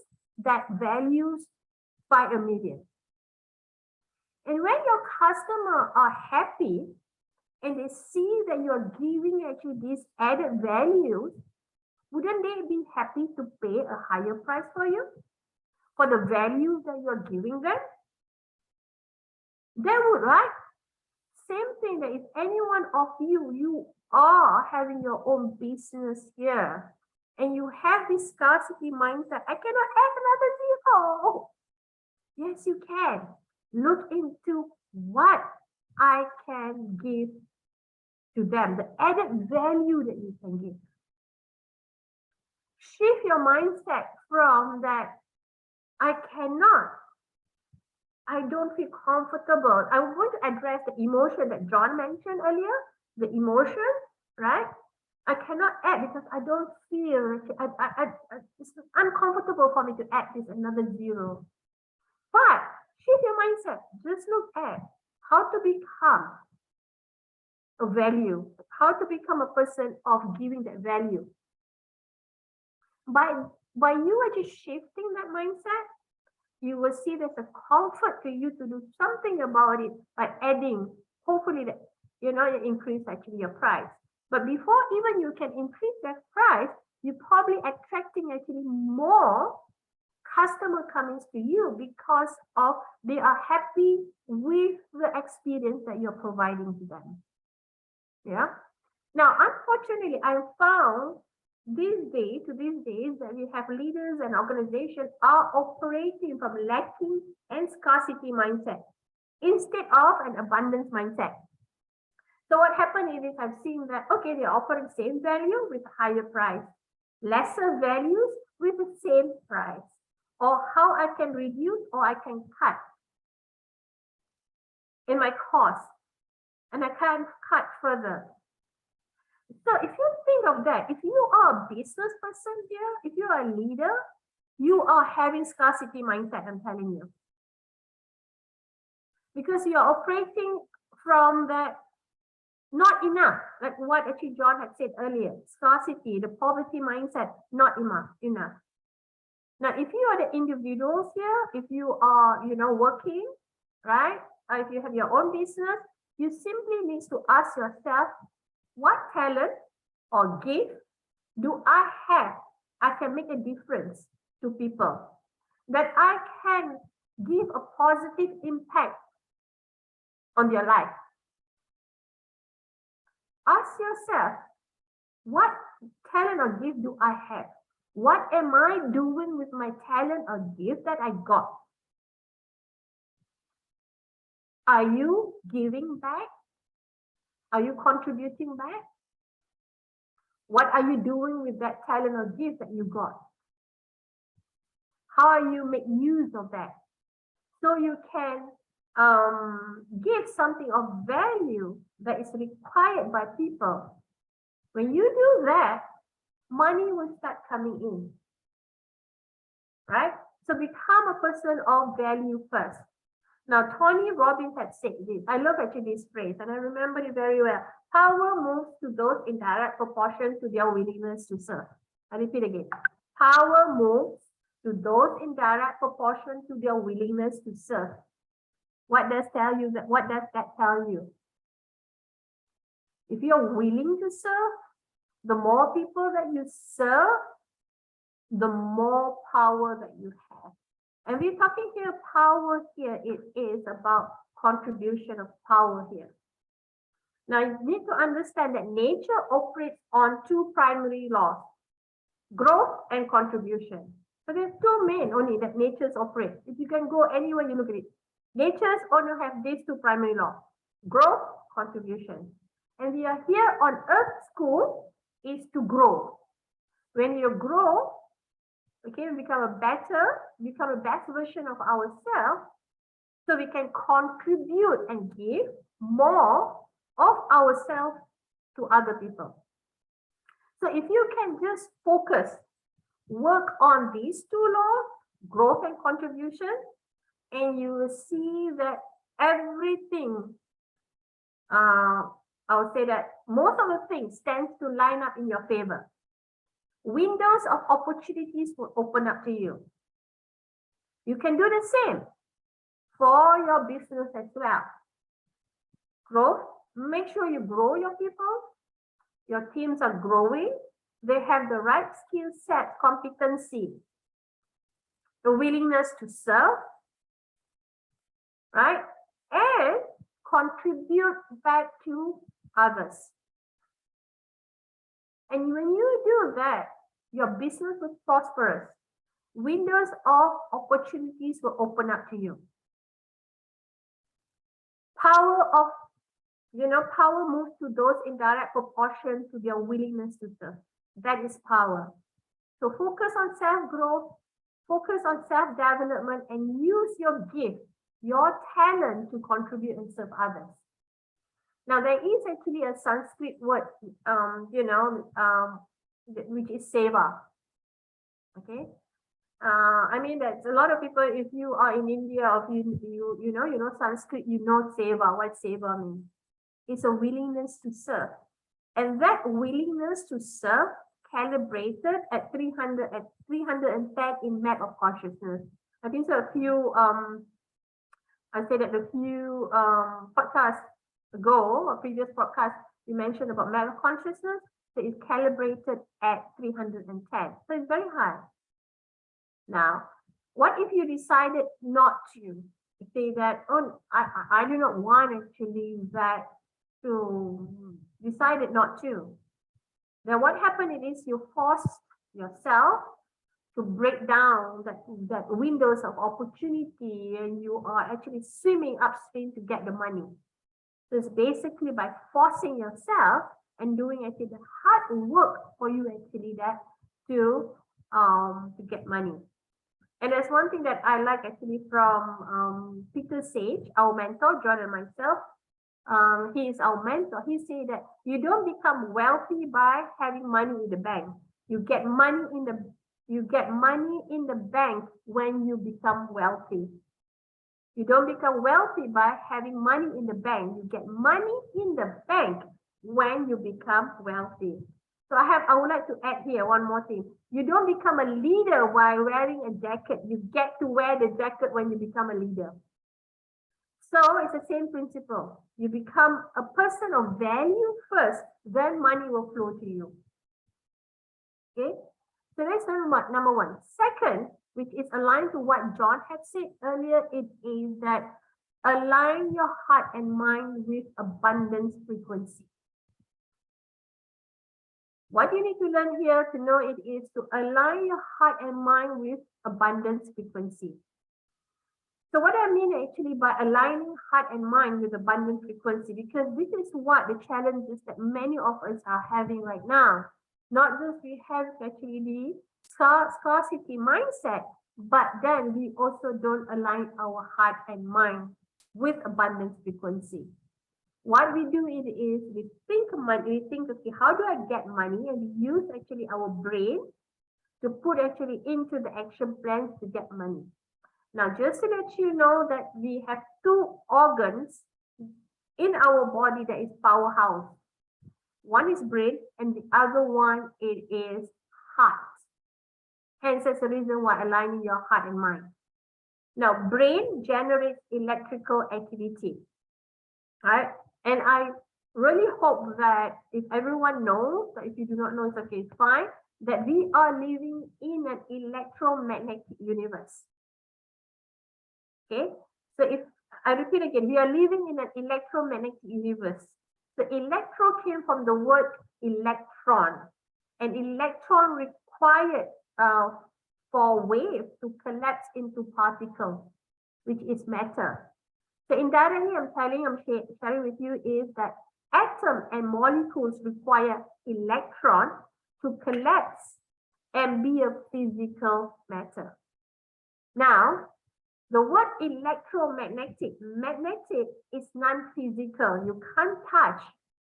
that values by $1 million. And when your customers are happy and they see that you're giving actually these added values, wouldn't they be happy to pay a higher price for you, for the value that you're giving them? They would, right? Same thing that if any one of you are having your own business here and you have this scarcity mindset, I cannot add another zero. Yes, you can. Look into what I can give to them, the added value that you can give. Shift your mindset from that I cannot, I don't feel comfortable. I'm going to address the emotion that John mentioned earlier, the emotion, right? I cannot add because I don't feel, it's uncomfortable for me to add this another zero. But shift your mindset. Just look at how to become a value, how to become a person of giving that value. By you actually shifting that mindset, you will see there's a comfort to you to do something about it by adding, hopefully that, you increase actually your price. But before even you can increase that price, you're probably attracting actually more customer coming to you because of they are happy with the experience that you're providing to them. Yeah. Now, unfortunately, I found these days that we have leaders and organizations are operating from lacking and scarcity mindset instead of an abundance mindset. So what happened is I've seen that, okay, they're offering same value with a higher price, lesser values with the same price, or how I can reduce or I can cut in my cost and I can cut further. So if you think of that, if you are a business person here, if you are a leader, you are having scarcity mindset, I'm telling you. Because you're operating from that not enough, like what actually John had said earlier, scarcity, the poverty mindset, not enough. Now, if you are the individuals here, if you are, working, right? Or if you have your own business, you simply need to ask yourself, what talent or gift do I have? I can make a difference to people, that I can give a positive impact on their life. Ask yourself, what talent or gift do I have? What am I doing with my talent or gift that I got? Are you giving back Are you contributing back? What are you doing with that talent or gift that you got? How are you make use of that? So you can give something of value that is required by people. When you do that, money will start coming in, right? So become a person of value first. Now, Tony Robbins had said this. I love actually this phrase, and I remember it very well. Power moves to those in direct proportion to their willingness to serve. I repeat again. Power moves to those in direct proportion to their willingness to serve. What does tell you that? What does that tell you? If you're willing to serve, the more people that you serve, the more power that you have. And we're talking here power here. It is about contribution of power here. Now you need to understand that nature operates on two primary laws, growth and contribution. So there's two main only that natures operate. If you can go anywhere you look at it, natures only have these two primary laws, growth, contribution. And we are here on Earth School is to grow. When you grow, okay, we become a best version of ourselves, so we can contribute and give more of ourselves to other people. So if you can just focus, work on these two laws, growth and contribution, and you will see that everything, I would say that most of the things tend to line up in your favor. Windows of opportunities will open up to you. You can do the same for your business as well. Growth, make sure you grow your people. Your teams are growing. They have the right skill set, competency, the willingness to serve, right? And contribute back to others. And when you do that, your business will prosper. Windows of opportunities will open up to you. Power moves to those in direct proportion to their willingness to serve. That is power. So focus on self-growth, focus on self-development, and use your gift, your talent to contribute and serve others. Now, there is actually a Sanskrit word, which is seva. Okay. I mean that a lot of people, if you are in India or you know Sanskrit, you know seva. What seva means? It's a willingness to serve, and that willingness to serve calibrated at 310 in map of consciousness. I think so. A few podcasts ago, or previous podcast, we mentioned about map of consciousness. So it's calibrated at 310. So it's very high. Now, what if you decided not to say that, oh, I do not want actually that to decided not to. Then what happened is you force yourself to break down that windows of opportunity, and you are actually swimming upstream to get the money. So it's basically by forcing yourself and doing actually the hard work for you actually that to get money. And there's one thing that I like actually from Peter Sage, our mentor, John and myself. He is our mentor. He said that you don't become wealthy by having money in the bank. You get money in the bank when you become wealthy. You don't become wealthy by having money in the bank. You get money in the bank when you become wealthy. So I would like to add here one more thing. You don't become a leader while wearing a jacket. You get to wear the jacket when you become a leader. So it's the same principle. You become a person of value first, then money will flow to you. Okay, so that's number one. Second, which is aligned to what John had said earlier, it is that align your heart and mind with abundance frequency. What you need to learn here to know it is to align your heart and mind with abundance frequency. So what I mean actually by aligning heart and mind with abundant frequency, because this is what the challenges that many of us are having right now. Not just we have actually the scarcity mindset, but then we also don't align our heart and mind with abundance frequency. What we do is we think money, we think, okay, how do I get money? And we use actually our brain to put actually into the action plans to get money. Now, just to let you know that we have two organs in our body that is powerhouse. One is brain and the other one it is heart. Hence, that's the reason why aligning your heart and mind. Now, brain generates electrical activity, right? And I really hope that if everyone knows, but if you do not know, it's okay, it's fine, that we are living in an electromagnetic universe. Okay, so if I repeat again, we are living in an electromagnetic universe. The electro came from the word electron. An electron required for waves to collapse into particles, which is matter. So indirectly, I'm sharing with you is that atom and molecules require electron to collapse and be a physical matter. Now, the word electromagnetic, magnetic is non-physical. You can't touch,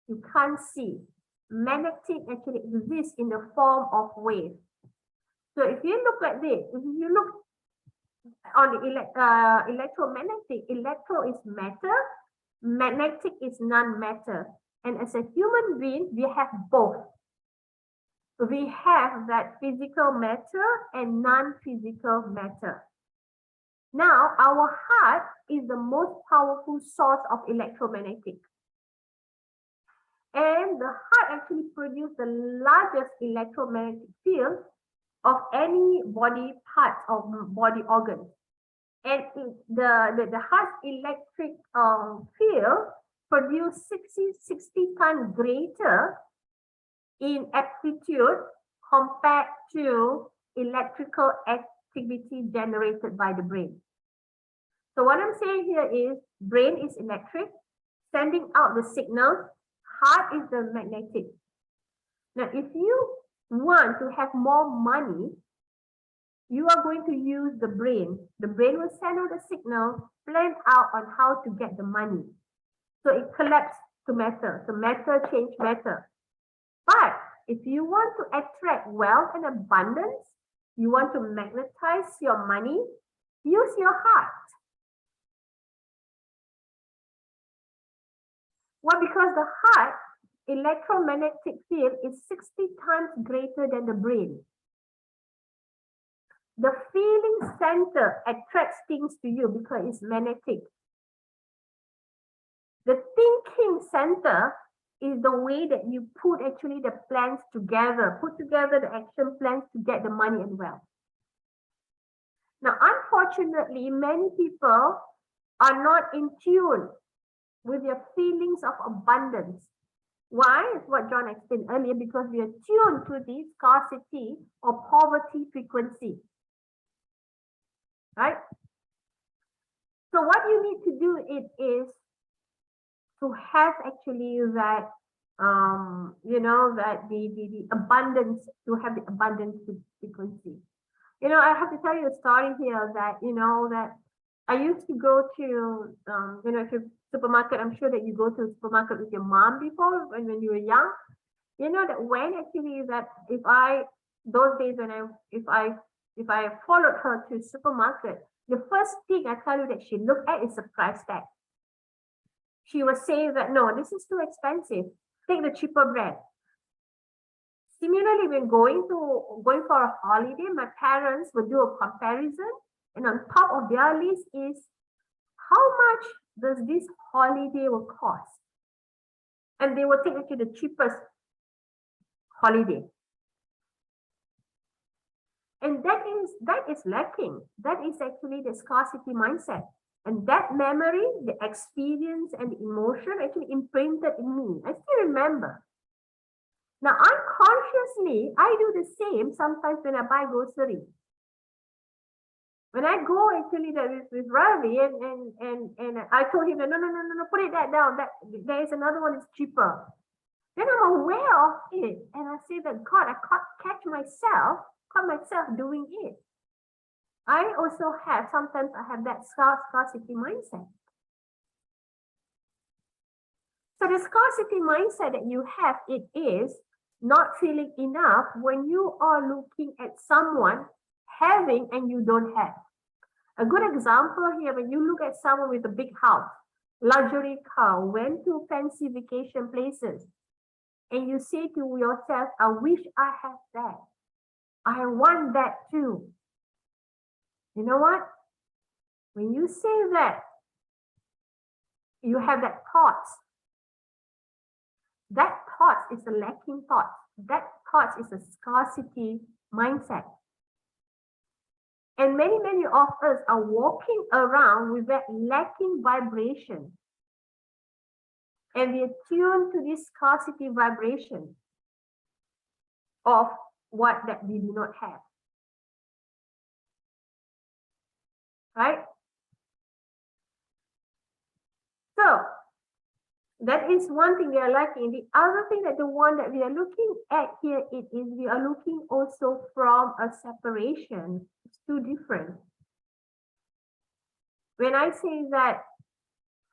you can't see. Magnetic actually exists in the form of wave. So if you look like this, if you look on the electromagnetic, electro is matter, magnetic is non-matter. And as a human being, we have both. We have that physical matter and non-physical matter. Now, our heart is the most powerful source of electromagnetic. And the heart actually produces the largest electromagnetic field of any body part of body organ. And the heart's electric field produces 60 times greater in amplitude compared to electrical activity generated by the brain. So what I'm saying here is brain is electric, sending out the signal, heart is the magnetic. Now, if you want to have more money, you are going to use the brain. The brain will send out the signal, plan out on how to get the money. So it collapses to matter. So matter change matter. But if you want to attract wealth and abundance, you want to magnetize your money, use your heart. Well, because the heart electromagnetic field is 60 times greater than the brain. The feeling center attracts things to you because it's magnetic. The thinking center is the way that you put actually the plans together, put together the action plans to get the money and wealth. Now, unfortunately, many people are not in tune with their feelings of abundance. Why? It's what John explained earlier, because we are tuned to the scarcity or poverty frequency. Right? So what you need to do is to have actually that that the abundance, to have the abundance frequency. I have to tell you a story here that that I used to go to if you're supermarket, I'm sure that you go to a supermarket with your mom before when you were young. That when actually that if I followed her to supermarket, the first thing I tell you that she looked at is the price tag. She was saying that no, this is too expensive. Take the cheaper brand. Similarly, when going for a holiday, my parents would do a comparison, and on top of their list is how much does this holiday will cost, and they will take it to the cheapest holiday. And that is lacking. That is actually the scarcity mindset. And that memory, the experience and the emotion actually imprinted in me. I still remember. Now, unconsciously, I do the same sometimes when I buy grocery. When I go actually that with Ravi and I told him that no, put it that down. That there is another one that's cheaper. Then I'm aware of it, and I say that God, I caught myself doing it. I also have sometimes I have that scarcity mindset. So the scarcity mindset that you have, it is not feeling enough when you are looking at someone having and you don't have. A good example here, when you look at someone with a big house, luxury car, went to fancy vacation places, and you say to yourself, I wish I had that. I want that too. You know what? When you say that, you have that thought. That thought is a lacking thought. That thought is a scarcity mindset. And many of us are walking around with that lacking vibration. And we are tuned to this scarcity vibration of what that we do not have. Right? So that is one thing we are lacking. The other thing that the one that we are looking at here, it is we are looking also from a separation. It's two different. When I say that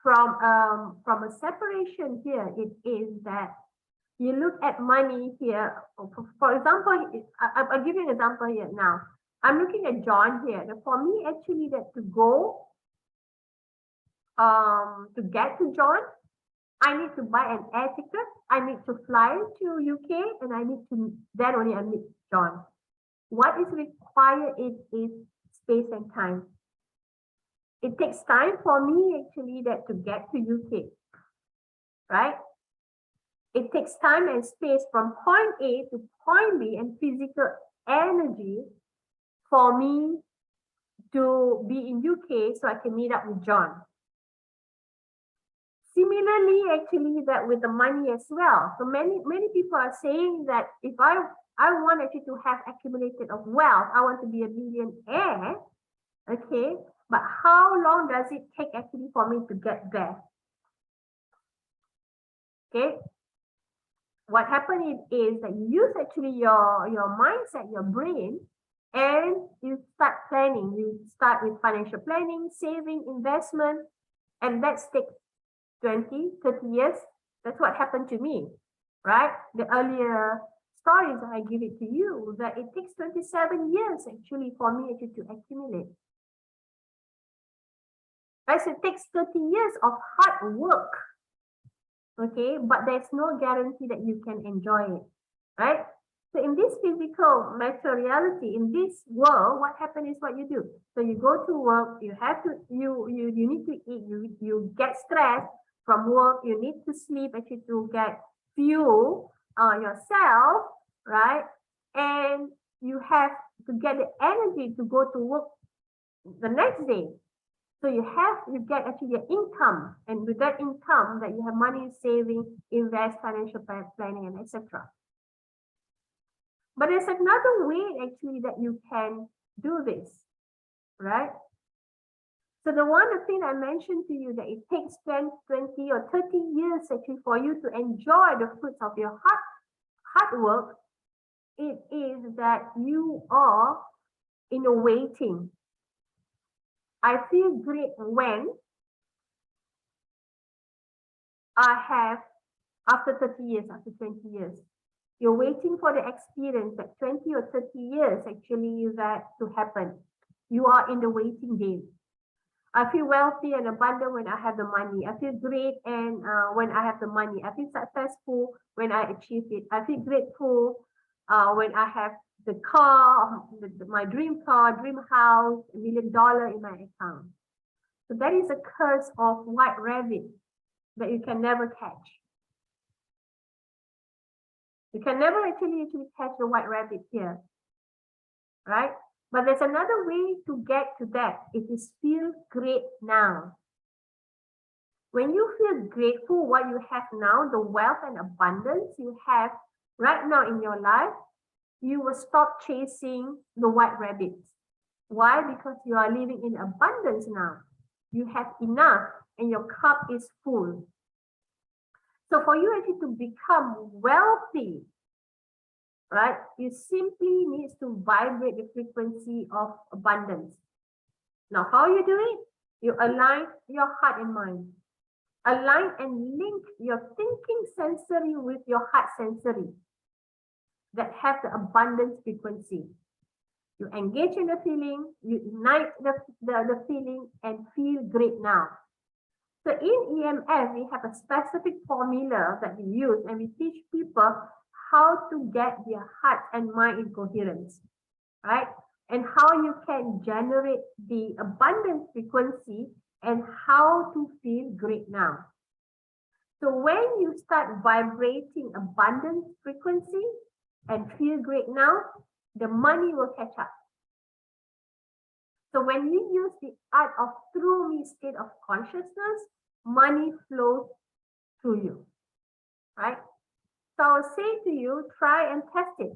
from a separation here, it is that you look at money here. For example, I'll give you an example here now. I'm looking at John here. For me, actually, that to go to get to John, I need to buy an air ticket. I need to fly to UK, and I need to then only I meet John. What is required is space and time. It takes time for me actually that to get to UK, right? It takes time and space from point A to point B and physical energy for me to be in UK so I can meet up with John. Similarly, actually, that with the money as well. So many people are saying that if I want actually to have accumulated of wealth, I want to be a millionaire, okay? But how long does it take actually for me to get there? Okay. What happens is that you use actually your mindset, your brain, and you start planning. You start with financial planning, saving, investment, and that takes 20, 30 years. That's what happened to me, right? The earlier stories I give it to you, that it takes 27 years actually for me actually to accumulate. Right? So it takes 30 years of hard work, okay? But there's no guarantee that you can enjoy it, right? So in this physical materiality, in this world, what happens is what you do. So you go to work, you have to, you need to eat, you get stressed from work, you need to sleep actually to get fuel yourself, right? And you have to get the energy to go to work the next day. So you get actually your income, and with that income that you have money saving, invest, financial planning, and etc. But there's another way actually that you can do this, right? So the thing I mentioned to you that it takes 10, 20 or 30 years actually for you to enjoy the fruits of your hard work, it is that you are in a waiting. I feel great when I have, after 30 years, after 20 years, you're waiting for the experience that 20 or 30 years actually that to happen. You are in the waiting game. I feel wealthy and abundant when I have the money. I feel great and when I have the money. I feel successful when I achieve it. I feel grateful when I have the car, my dream car, dream house, $1 million in my account. So that is a curse of white rabbit that you can never catch. You can never actually catch the white rabbit here, right? But there's another way to get to that. It is feel great now. When you feel grateful what you have now, the wealth and abundance you have right now in your life, you will stop chasing the white rabbits. Why? Because you are living in abundance now. You have enough and your cup is full. So for you actually to become wealthy, right, you simply need to vibrate the frequency of abundance. Now, how you do it? You align your heart and mind. Align and link your thinking sensory with your heart sensory that have the abundance frequency. You engage in the feeling, you ignite the feeling and feel great now. So in EMF, we have a specific formula that we use and we teach people how to get their heart and mind in coherence, right? And how you can generate the abundance frequency and how to feel great now. So when you start vibrating abundance frequency and feel great now, the money will catch up. So when you use the art of through me state of consciousness, money flows through you, right? So I'll say to you, try and test it.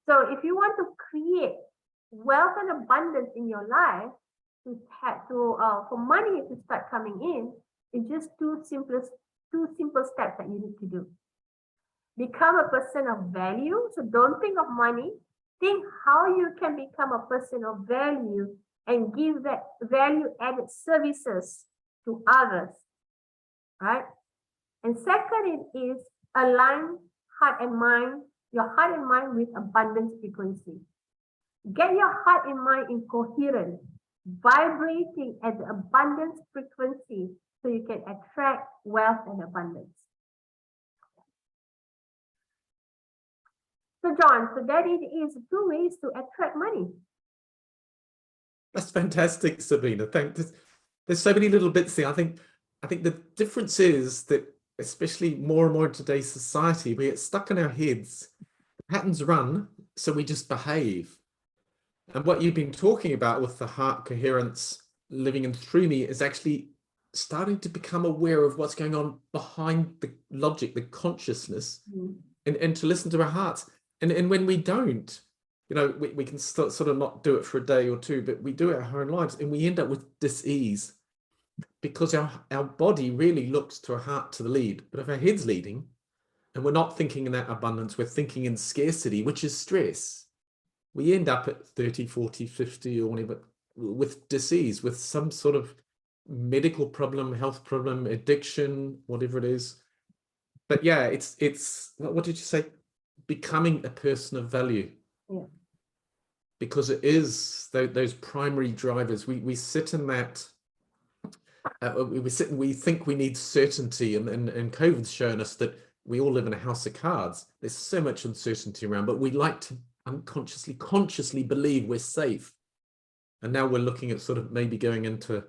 So if you want to create wealth and abundance in your life, for money to start coming in, it's just two simple steps that you need to do. Become a person of value. So don't think of money. Think how you can become a person of value and give that value-added services to others, right? And second, it is align heart and mind, your heart and mind with abundance frequency. Get your heart and mind in coherence, vibrating at the abundance frequency so you can attract wealth and abundance. So John, so that it is 2 ways to attract money. That's fantastic, Sabina. There's so many little bits there. I think the difference is that, especially more and more in today's society, we get stuck in our heads. Patterns run, so we just behave. And what you've been talking about with the heart coherence, living in through me, is actually starting to become aware of what's going on behind the logic, the consciousness, and to listen to our hearts. And when we don't, you know, we can sort of not do it for a day or two, but we do it our own lives, and we end up with dis-ease because our body really looks to our heart to the lead. But if our head's leading and we're not thinking in that abundance, we're thinking in scarcity, which is stress, we end up at 30, 40, 50 or whatever with disease, with some sort of medical problem, health problem, addiction, whatever it is. But yeah, it's what did you say? Becoming a person of value. Yeah. Because it is those primary drivers. We sit in that, we think we need certainty, and COVID's shown us that we all live in a house of cards. There's so much uncertainty around, but we like to consciously believe we're safe. And now we're looking at sort of maybe going into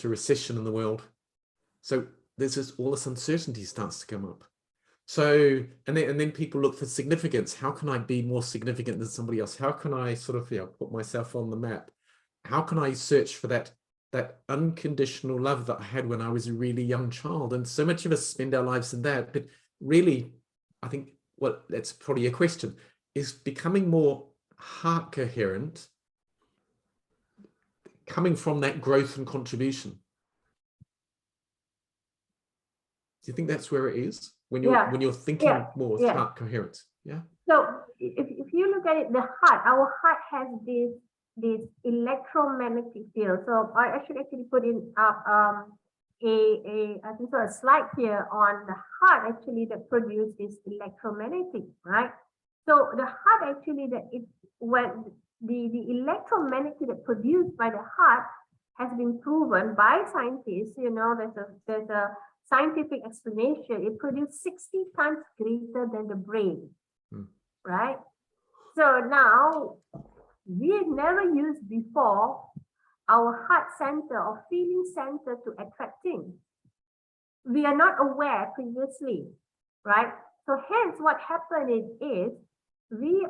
recession in the world. So there's all this uncertainty starts to come up. So, and then people look for significance. How can I be more significant than somebody else? How can I sort of, put myself on the map? How can I search for that unconditional love that I had when I was a really young child? And so much of us spend our lives in that. But really, I think, well, that's probably a question, is becoming more heart coherent, coming from that growth and contribution. Do you think that's where it is? When you're thinking more with heart coherence, yeah. So if you look at it, our heart has this electromagnetic field. So I should actually put in I think so a slide here on the heart actually that produces this electromagnetic, right? So the heart actually when the electromagnetic that produced by the heart has been proven by scientists. You know, there's a scientific explanation. It produces 60 times greater than the brain, right? So now we've never used before our heart center or feeling center to attract things. We are not aware previously, right? So hence what happened is we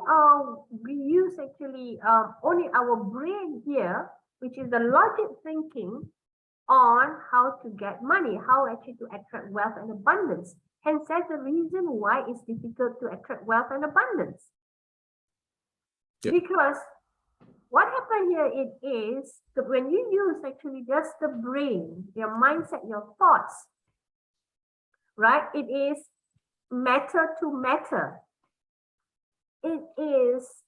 use actually only our brain here, which is the logic thinking on how to get money, how actually to attract wealth and abundance. Hence, that's the reason why it's difficult to attract wealth and abundance. Yeah. Because what happened here it is that when you use actually just the brain, your mindset, your thoughts, right? It is matter to matter. It is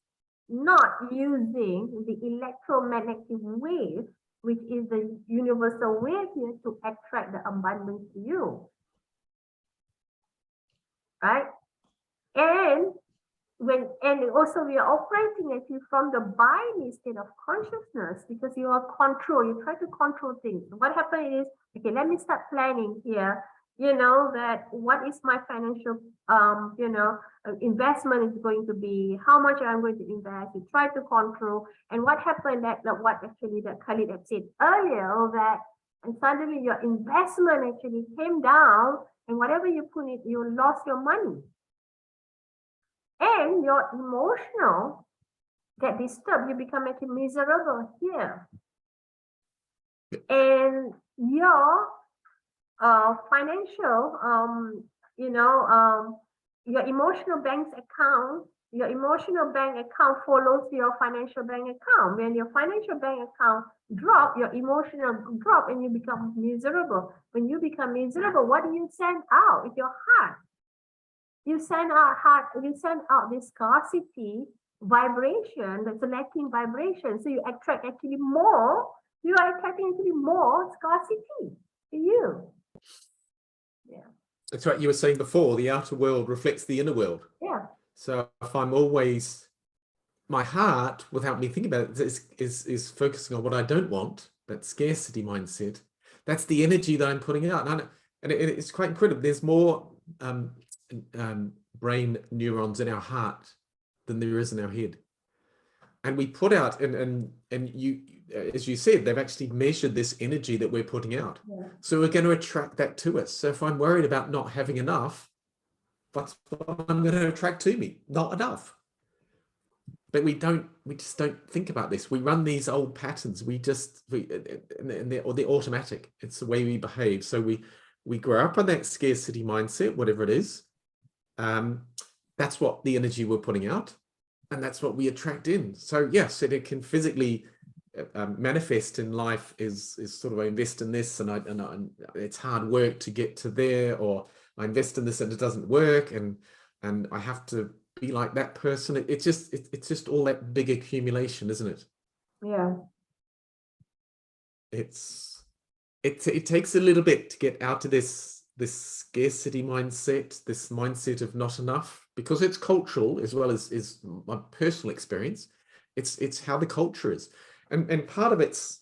not using the electromagnetic wave, which is the universal wave here, to attract the abundance to you. Right? And also we are operating actually from the binary state of consciousness, because you are you try to control things. What happened is, okay, let me start planning here, you know, that what is my financial investment is going to be, how much I'm going to invest, you try to control. And what happened that what actually that Khalid had said earlier, that and suddenly your investment actually came down, and whatever you put in, you lost your money. And your emotional get disturbed, you become actually miserable here. And your financial, your emotional bank account follows your financial bank account. When your financial bank account drop, your emotional drop, and you become miserable. When you become miserable, what do you send out? It's your heart. You send out this scarcity vibration, that's a lacking vibration. So you attract actually more, you are attracting actually more scarcity to you. Yeah. That's right. You were saying before, the outer world reflects the inner world. Yeah. So if I'm always, my heart, without me thinking about it, is focusing on what I don't want, that scarcity mindset, that's the energy that I'm putting out. And it's quite incredible. There's more brain neurons in our heart than there is in our head. And we put out, and you, as you said, they've actually measured this energy that we're putting out. Yeah. So we're going to attract that to us. So if I'm worried about not having enough, that's what I'm going to attract to me, not enough. But we just don't think about this. We run these old patterns. They're automatic. It's the way we behave. So we grow up on that scarcity mindset, whatever it is. That's what the energy we're putting out, and that's what we attract in. So yes, it can physically manifest in life is sort of, I invest in this and it's hard work to get to there, or I invest in this and it doesn't work, and I have to be like that person. It's just all that big accumulation, isn't it? Yeah. It takes a little bit to get out of this scarcity mindset, this mindset of not enough, because it's cultural as well as is my personal experience. It's how the culture is, and part of it's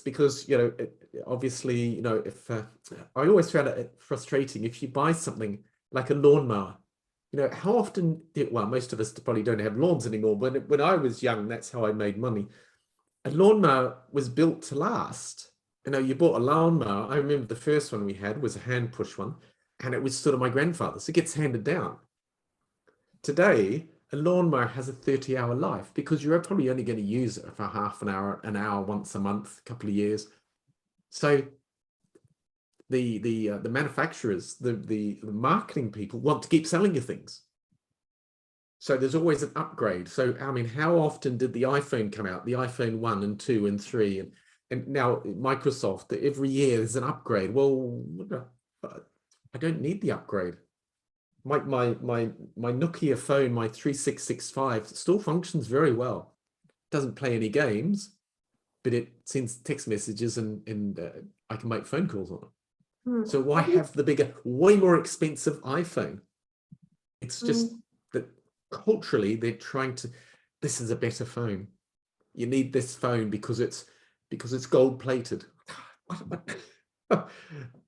because, you know, obviously, you know, if I always found it frustrating if you buy something like a lawnmower. You know, how often, well, most of us probably don't have lawns anymore, but when I was young, that's how I made money. A lawnmower was built to last. You know, you bought a lawnmower. I remember the first one we had was a hand push one, and it was sort of my grandfather's. It gets handed down. Today, a lawnmower has a 30-hour life, because you're probably only going to use it for half an hour once a month, a couple of years. So the manufacturers, the marketing people want to keep selling you things. So there's always an upgrade. So, I mean, how often did the iPhone come out? The iPhone 1 and 2 and 3, and now Microsoft, every year there's an upgrade. Well, I don't need the upgrade. My Nokia phone, my 3665, still functions very well. Doesn't play any games, but it sends text messages and I can make phone calls on it. So why have the bigger, way more expensive iPhone? It's just that culturally they're trying to, this is a better phone. You need this phone because it's gold plated.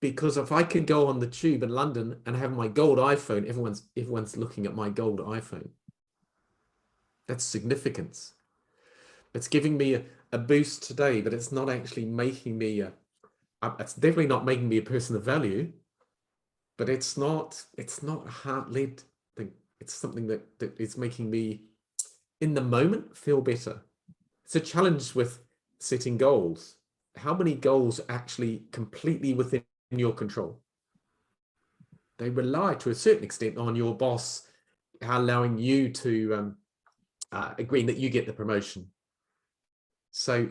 Because if I can go on the tube in London and have my gold iPhone, everyone's looking at my gold iPhone. That's significance. It's giving me a boost today, but it's not actually making me it's definitely not making me a person of value, but it's not a heart-led thing. It's something that is making me in the moment feel better. It's a challenge with setting goals. How many goals are actually completely within your control? They rely to a certain extent on your boss allowing you to agreeing that you get the promotion. So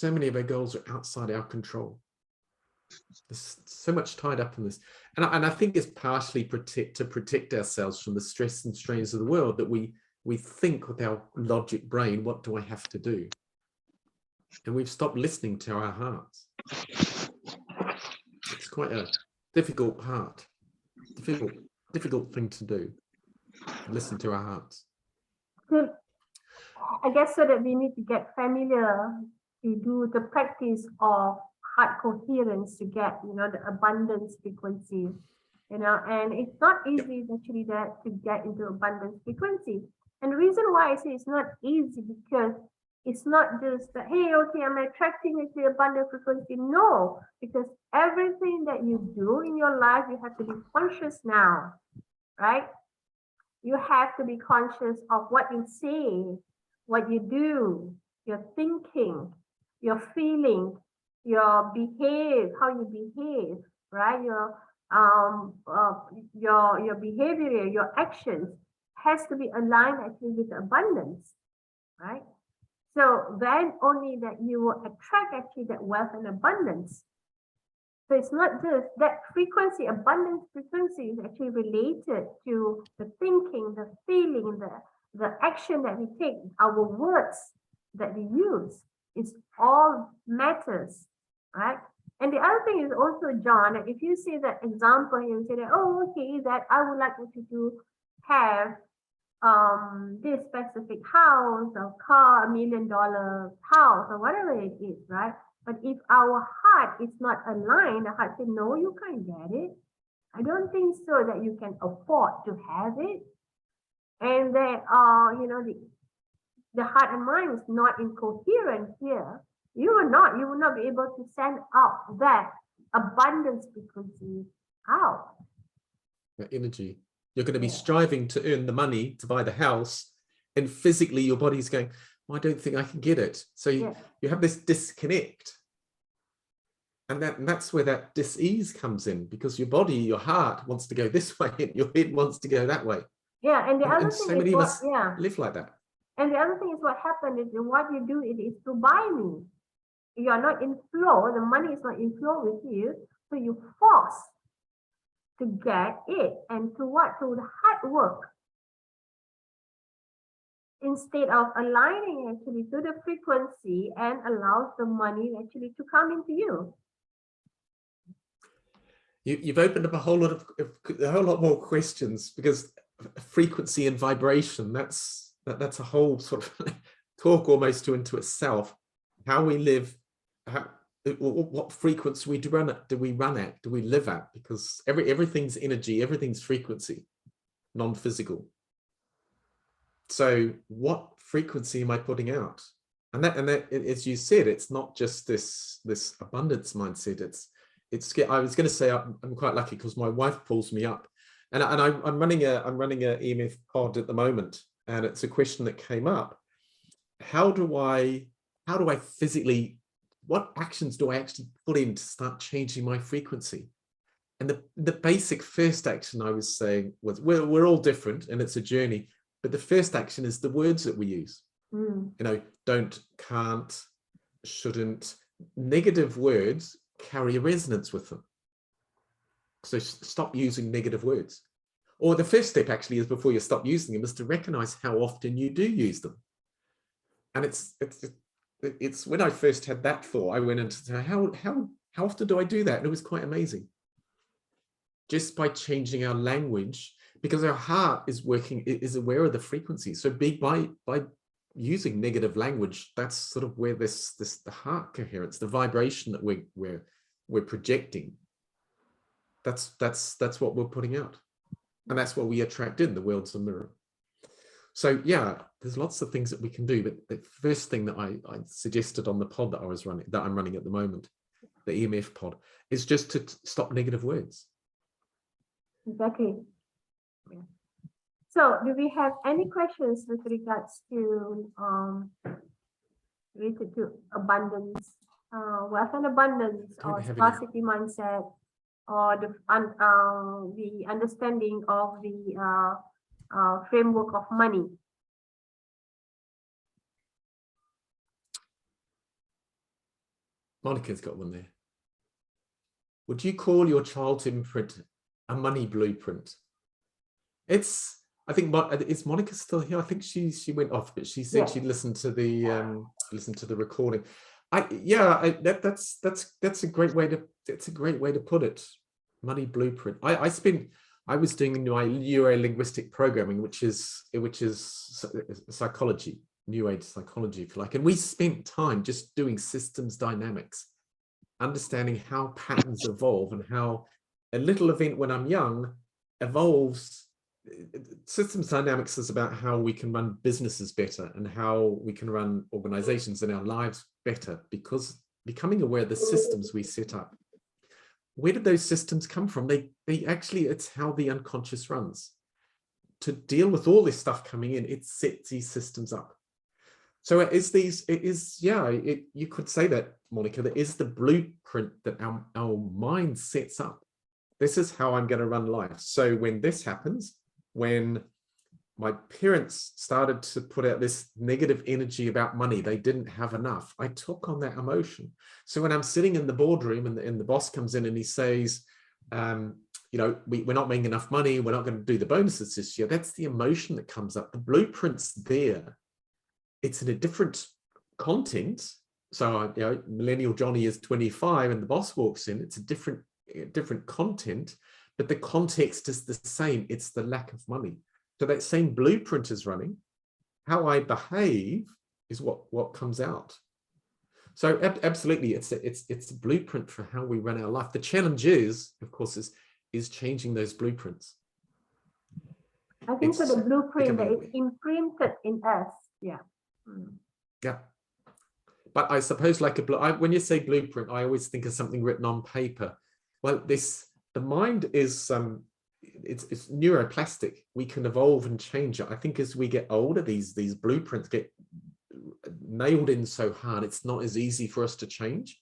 many of our goals are outside our control. There's so much tied up in this, and I think it's partially to protect ourselves from the stress and strains of the world, that we think with our logic brain, what do I have to do? And we've stopped listening to our hearts. It's quite a difficult thing to do. Listen to our hearts. So, I guess so that we need to get familiar to do the practice of heart coherence to get, the abundance frequency, and it's not easy actually that to get into abundance frequency. And the reason why I say it's not easy, because it's not just that, hey, okay, I'm attracting it to abundant frequency. No, because everything that you do in your life, you have to be conscious now, right? You have to be conscious of what you say, what you do, your thinking, your feeling, your behave, how you behave, right? Your behavior, your actions has to be aligned actually with abundance, right? So then only that you will attract actually that wealth and abundance. So it's not just that frequency, abundance frequency is actually related to the thinking, the feeling, the action that we take, our words that we use. It's all matters, right? And the other thing is also, John, that if you see that example here and say that, oh, okay, that I would like you to have this specific house or car, $1 million house or whatever it is, right? But if our heart is not aligned, the heart says, no, you can't get it. I don't think so that you can afford to have it. And that, the heart and mind is not in coherence here. You will not be able to send out that abundance frequency out. That energy. You're going to be striving to earn the money to buy the house, and physically your body's going, well, I don't think I can get it. So you have this disconnect. And that's where that dis-ease comes in, because your body, your heart wants to go this way and your head wants to go that way. Yeah, and the other so thing many is of us live like that. And the other thing is what happened is what you do is to buy me. You are not in flow, the money is not in flow with you, so you force to get it, and to what? To the hard work. Instead of aligning actually to the frequency and allows the money actually to come into you. You've opened up a whole lot more questions, because frequency and vibration, that's a whole sort of talk almost into itself. How we live, what frequency do we run at, do we live at? Because everything's energy, everything's frequency, non-physical. So what frequency am I putting out? And that, as you said, it's not just this abundance mindset. I was going to say I'm quite lucky because my wife pulls me up, and I'm running a EMF pod at the moment, and it's a question that came up. How do I physically, what actions do I actually put in to start changing my frequency? And the basic first action I was saying was, we're all different and it's a journey, but the first action is the words that we use. Don't, can't, shouldn't. Negative words carry a resonance with them. So stop using negative words. Or the first step actually is, before you stop using them, is to recognize how often you do use them. And it's when I first had that thought, I went into how often do I do that? And it was quite amazing. Just by changing our language, because our heart is aware of the frequency. So by using negative language, that's sort of where the heart coherence, the vibration that we're projecting, that's what we're putting out, and that's what we attract in. The world's a mirror. So yeah, there's lots of things that we can do, but the first thing that I suggested on the pod that I'm running at the moment, the EMF pod, is just to stop negative words. Exactly. Yeah. So do we have any questions with regards to related to abundance, wealth and abundance, or scarcity mindset, or the understanding of the framework of money? Monica's got one there. Would you call your child's imprint a money blueprint? I think, is Monica still here? I think she went off, but she said Yes. she'd listened to the recording. That's a great way to put it. Money blueprint. I was doing neuro-linguistic programming, which is psychology, new age psychology, if you like. And we spent time just doing systems dynamics, understanding how patterns evolve and how a little event when I'm young evolves. Systems dynamics is about how we can run businesses better and how we can run organizations and our lives better, because becoming aware of the systems we set up. Where did those systems come from? They actually, it's how the unconscious runs. To deal with all this stuff coming in, it sets these systems up. So you could say that, Monica, that is the blueprint that our mind sets up. This is how I'm going to run life. So when this happens, when my parents started to put out this negative energy about money, they didn't have enough, I took on that emotion. So when I'm sitting in the boardroom and the boss comes in and he says, we're not making enough money, we're not going to do the bonuses this year, that's the emotion that comes up. The blueprint's there. It's in a different content. So, millennial Johnny is 25 and the boss walks in, it's a different content, but the context is the same. It's the lack of money. So that same blueprint is running. How I behave is what comes out. So absolutely, it's a blueprint for how we run our life. The challenge is, of course, is changing those blueprints. I think so. The blueprint that becoming is imprinted in us. Yeah. Yeah. But I suppose when you say blueprint, I always think of something written on paper. Well, the mind is it's neuroplastic. We can evolve and change it. I think as we get older, these blueprints get nailed in so hard, it's not as easy for us to change.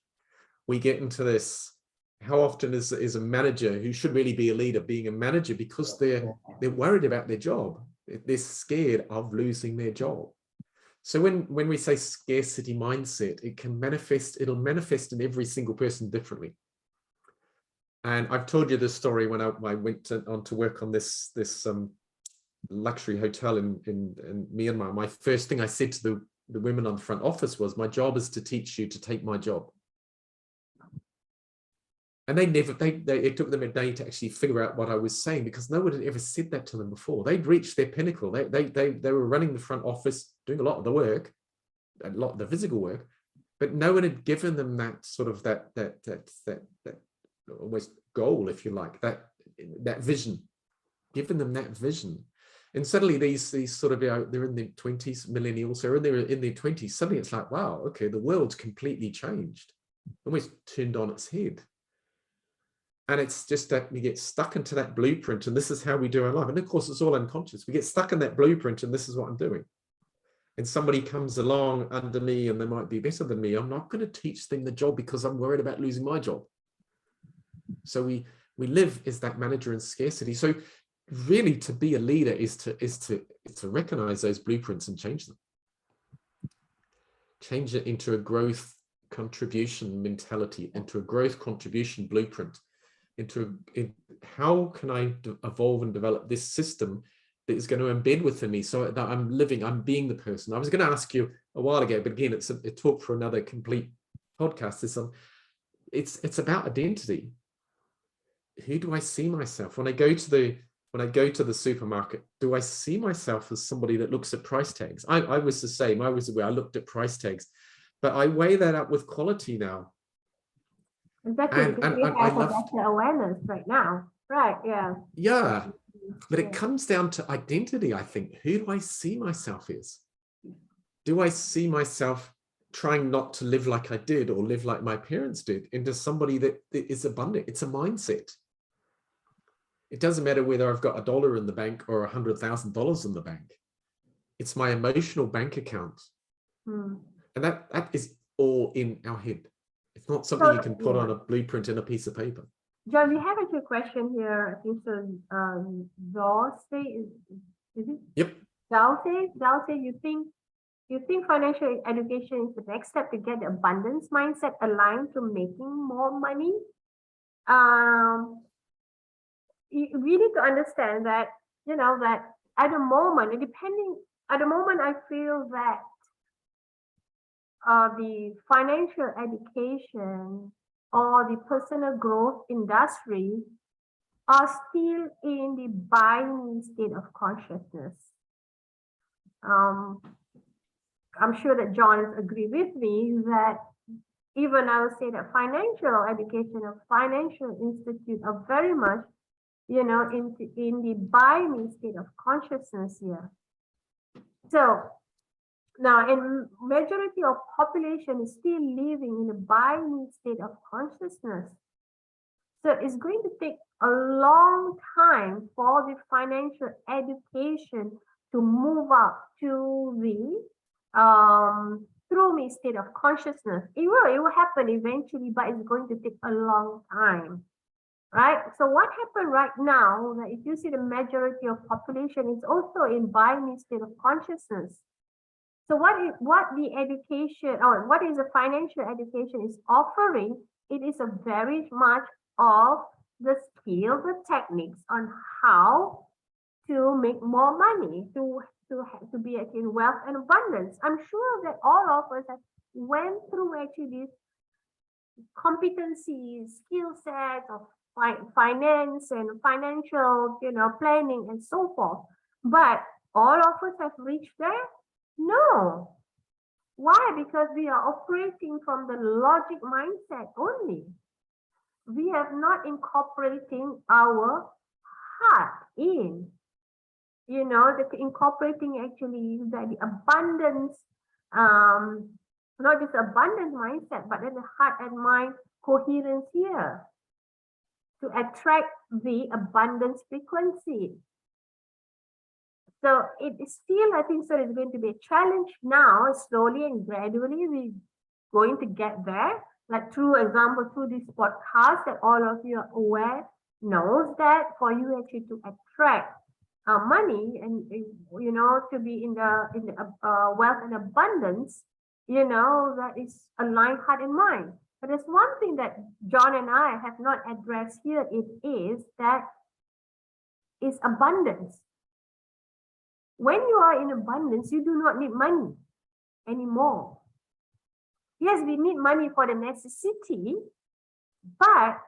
We get into this. How often is a manager who should really be a leader being a manager because they're worried about their job? They're scared of losing their job. So when we say scarcity mindset, it'll manifest in every single person differently. And I've told you this story when I went on to work on this luxury hotel in Myanmar. My first thing I said to the women on the front office was, my job is to teach you to take my job. And it took them a day to actually figure out what I was saying, because no one had ever said that to them before. They'd reached their pinnacle. They were running the front office, doing a lot of the work, a lot of the physical work, but no one had given them that sort of that almost goal, if you like, that vision, given them that vision. And suddenly these sort of, they're in their 20s, millennials, they're in their 20s. Suddenly it's like, wow, okay, the world's completely changed, almost turned on its head. And it's just that we get stuck into that blueprint, and this is how we do our life. And of course, it's all unconscious. We get stuck in that blueprint, and this is what I'm doing. And somebody comes along under me, and they might be better than me. I'm not going to teach them the job because I'm worried about losing my job. So we live as that manager in scarcity. So really, to be a leader is to recognize those blueprints and change them. Change it into a growth contribution mentality, into a growth contribution blueprint. How can I evolve and develop this system that is going to embed within me so that I'm being the person. I was going to ask you a while ago, but again, it's a talk for another complete podcast. It's about identity. Who do I see myself when I go to the supermarket? Do I see myself as somebody that looks at price tags? I was the same. I was aware. I looked at price tags, but I weigh that up with quality now. Exactly, because we have a better awareness right now. Right, yeah. Yeah, but it comes down to identity, I think. Who do I see myself as? Do I see myself trying not to live like I did or live like my parents did into somebody that is abundant? It's a mindset. It doesn't matter whether I've got $1 in the bank or $100,000 in the bank. It's my emotional bank account. And that is all in our head. It's not something you can put on a blueprint in a piece of paper. John, we have a question here. I think so. Dulce, is it? Yep. Dulce, you think You think financial education is the next step to get the abundance mindset aligned to making more money? We need to understand that, you know, that at the moment, I feel that the financial education or the personal growth industry are still in the binary state of consciousness. I'm sure that John will agree with me that even I would say that financial education or financial institute are very much, you know, in the binary state of consciousness here. So now, in majority of population is still living in a binary state of consciousness. So it's going to take a long time for the financial education to move up to the through me state of consciousness. It will happen eventually, but it's going to take a long time, right? So what happened right now, that if you see the majority of population is also in binary state of consciousness. So what the education or what is the financial education is offering, it is a very much of the skills, the techniques on how to make more money, to be actually wealth and abundance. I'm sure that all of us have went through actually these competencies, skill sets of finance and financial, you know, planning and so forth. But all of us have reached there? No. Why? Because we are operating from the logic mindset only. We have not incorporating our heart in, you know, incorporating actually the abundance, not just abundant mindset, but then the heart and mind coherence here to attract the abundance frequency. So it is still, I think, so it's going to be a challenge now. Slowly and gradually, we're going to get there. Like through example, through this podcast, that all of you are aware, knows that for you actually to attract money and, you know, to be in the wealth and abundance, you know, that is aligned heart and mind. But there's one thing that John and I have not addressed here. It is that is abundance. When you are in abundance, you do not need money anymore. Yes, we need money for the necessity, but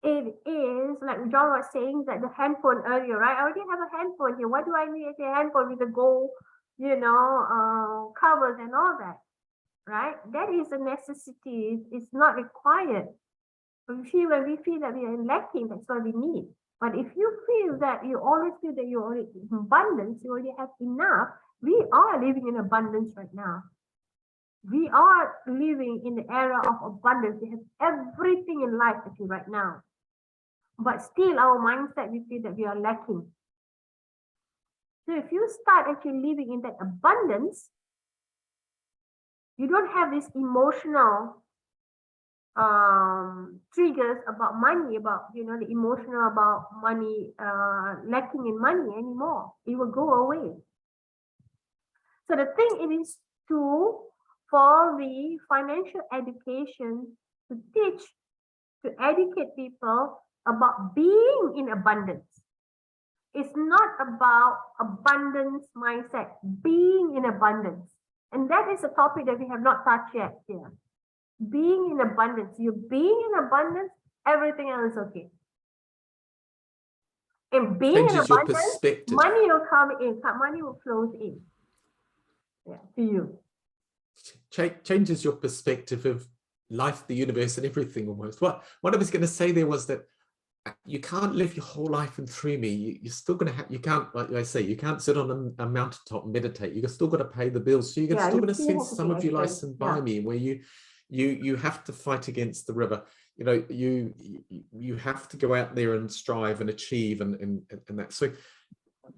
it is like John was saying that the handphone earlier, right? I already have a handphone here. Why do I need a handphone with the gold, you know, covers and all that, right? That is a necessity. It's not required. When we feel that we are lacking, that's what we need. But if you feel that you always feel that you're already in abundance, you already have enough, we are living in abundance right now. We are living in the era of abundance. We have everything in life actually right now. But still our mindset, we feel that we are lacking. So if you start actually living in that abundance, you don't have this emotional triggers about money, about, you know, the emotional about money, lacking in money anymore. It will go away. So the thing it is for the financial education to teach, to educate people about being in abundance. It's not about abundance mindset, being in abundance. And that is a topic that we have not touched yet here. Being in abundance. You being in abundance, everything else is okay. And being in abundance, money will come in, money will flow in. Yeah, to you. Changes your perspective of life, the universe, and everything almost. What I was going to say there was that you can't live your whole life in through me. You're still going to have, you can't, like I say, you can't sit on a mountaintop and meditate. You're still got to pay the bills. So you're still going to spend some of your life in by me, where you have to fight against the river. You know, you have to go out there and strive and achieve and that. So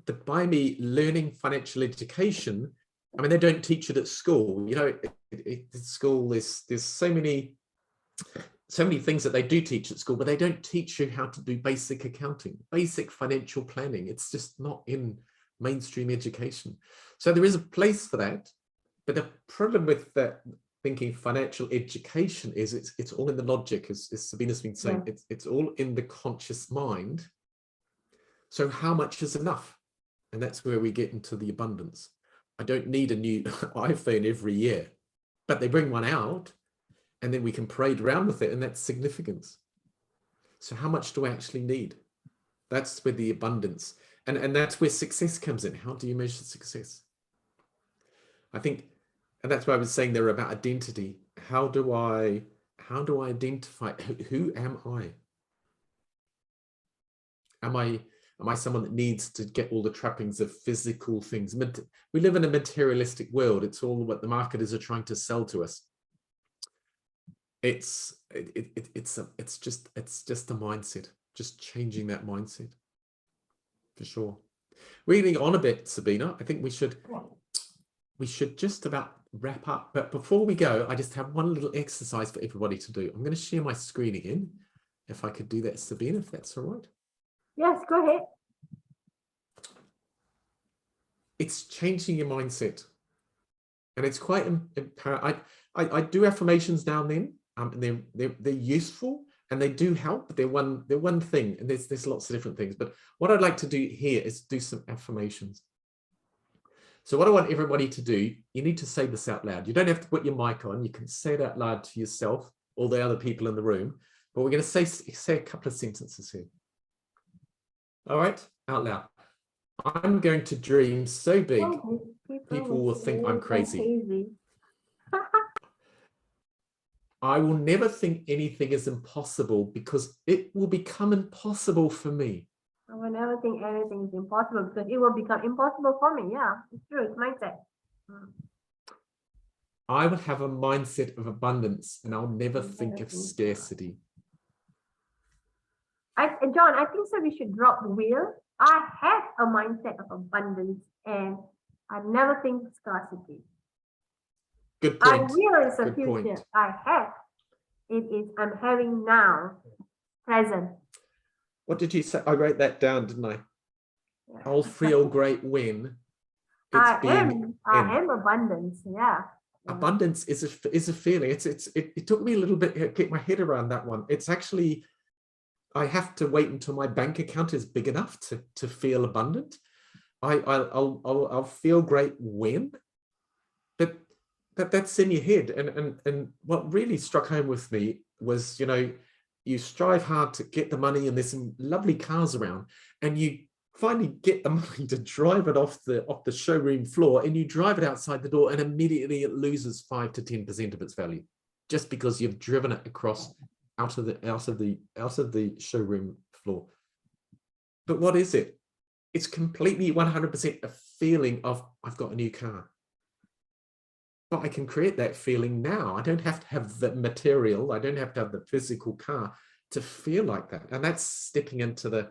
the by me learning financial education, I mean, they don't teach it at school. You know, at school there's so many things that they do teach at school, but they don't teach you how to do basic accounting, basic financial planning. It's just not in mainstream education. So there is a place for that. But the problem with that thinking financial education is it's all in the logic, as Sabina's been saying, it's all in the conscious mind. So how much is enough? And that's where we get into the abundance. I don't need a new iPhone every year, but they bring one out and then we can parade around with it, and that's significance. So how much do I actually need? That's where the abundance, and that's where success comes in. How do you measure success? I think, and that's why I was saying they're about identity. How do I identify who am I? Am I someone that needs to get all the trappings of physical things? We live in a materialistic world. It's all what the marketers are trying to sell to us. It's just a mindset, just changing that mindset, for sure. We're getting on a bit, Sabina. I think we should just about wrap up. But before we go, I just have one little exercise for everybody to do. I'm going to share my screen again. If I could do that, Sabina, if that's all right. Yes, go ahead. It's changing your mindset. And it's quite imperative. I do affirmations now and then, and they're useful and they do help, but they're one thing, and there's lots of different things. But what I'd like to do here is do some affirmations. So what I want everybody to do, you need to say this out loud. You don't have to put your mic on. You can say it out loud to yourself or the other people in the room. But we're going to say a couple of sentences here. All right, out loud. I'm going to dream so big, people will think I'm crazy. I will never think anything is impossible because it will become impossible for me. I will never think anything is impossible because it will become impossible for me. Yeah, it's true. It's mindset. I will have a mindset of abundance and I'll never think of scarcity. John, I think so. We should drop the wheel. I have a mindset of abundance and I never think of scarcity. Good point. I will is a Good future. point. I have. It is I'm having now. Present. What did you say? I wrote that down, didn't I? Yeah. I'll feel great when I am abundance. Yeah. Abundance is a feeling. It took me a little bit to get my head around that one. It's actually, I have to wait until my bank account is big enough to feel abundant. I'll feel great when, but that's in your head. And what really struck home with me was, you strive hard to get the money, and there's some lovely cars around, and you finally get the money to drive it off the showroom floor, and you drive it outside the door, and immediately it loses 5 to 10% of its value, just because you've driven it across out of the showroom floor. But what is it? It's completely 100% a feeling of I've got a new car. But I can create that feeling now. I don't have to have the material. I don't have to have the physical car to feel like that. And that's stepping into the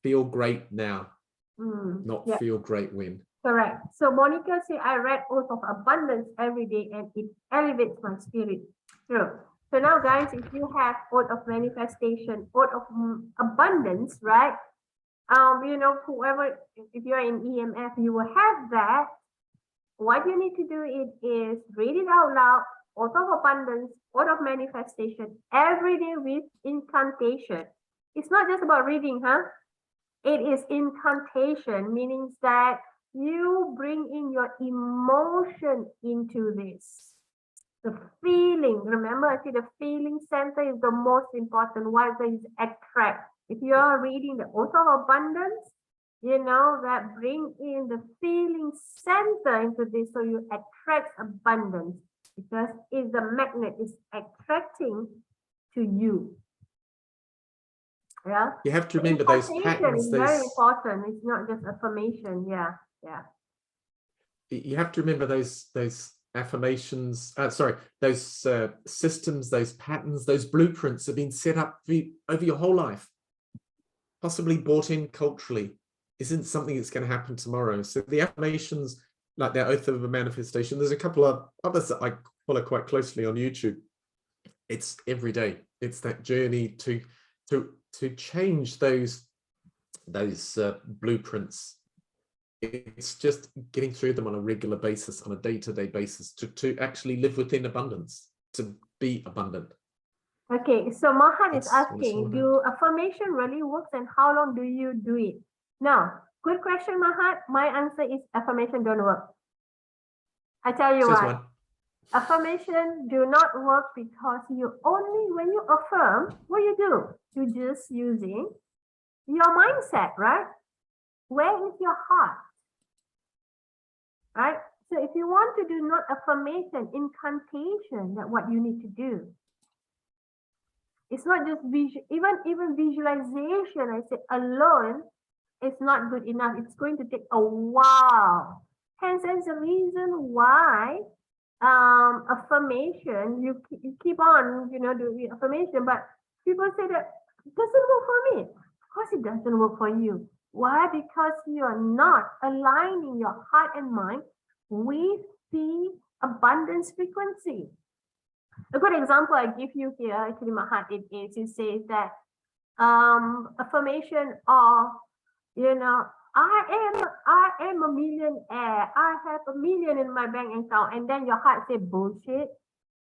feel great now, not feel great when. Correct. So Monica said, I read Oath of Abundance every day and it elevates my spirit. True. So now guys, if you have Oath of Manifestation, Oath of Abundance, right? Whoever, if you're in EMF, you will have that. What you need to do is read it out loud, Oath of Abundance, Oath of Manifestation, every day with incantation. It's not just about reading, huh? It is incantation, meaning that you bring in your emotion into this. The feeling, remember I said the feeling center is the most important. Why is attract? If you are reading the Oath of Abundance, that bring in the feeling center into this, so you attract abundance because it's the magnet is attracting to you. Yeah. You have to remember those patterns. Is very important. It's not just affirmation. Yeah. You have to remember those affirmations. Those systems, those patterns, those blueprints have been set up over your whole life, possibly brought in culturally. Isn't something that's going to happen tomorrow. So the affirmations, like their Oath of a Manifestation, there's a couple of others that I follow quite closely on YouTube. It's every day. It's that journey to change those blueprints It's just getting through them on a regular basis, on a day-to-day basis, to actually live within abundance, to be abundant. Okay, so Mahan is That's what it's all asking, about. do affirmation really works and how long do you do it? Now, good question, Mahan. My answer is affirmation don't work. I tell you Says why. one. Affirmation do not work because you only, when you affirm, what you do? You're just using your mindset, right? Where is your heart? Right? So if you want to do not affirmation, incantation, that what you need to do. It's not just even visualization, I say alone, it's not good enough. It's going to take a while. Hence, that's the reason why affirmation, you keep on, doing affirmation, but people say that it doesn't work for me. Of course it doesn't work for you. Why? Because you're not aligning your heart and mind with the abundance frequency. A good example I give you here, actually, Mahat, it is, you say that affirmation of, I am a millionaire. I have $1 million in my bank account, and then your heart say bullshit.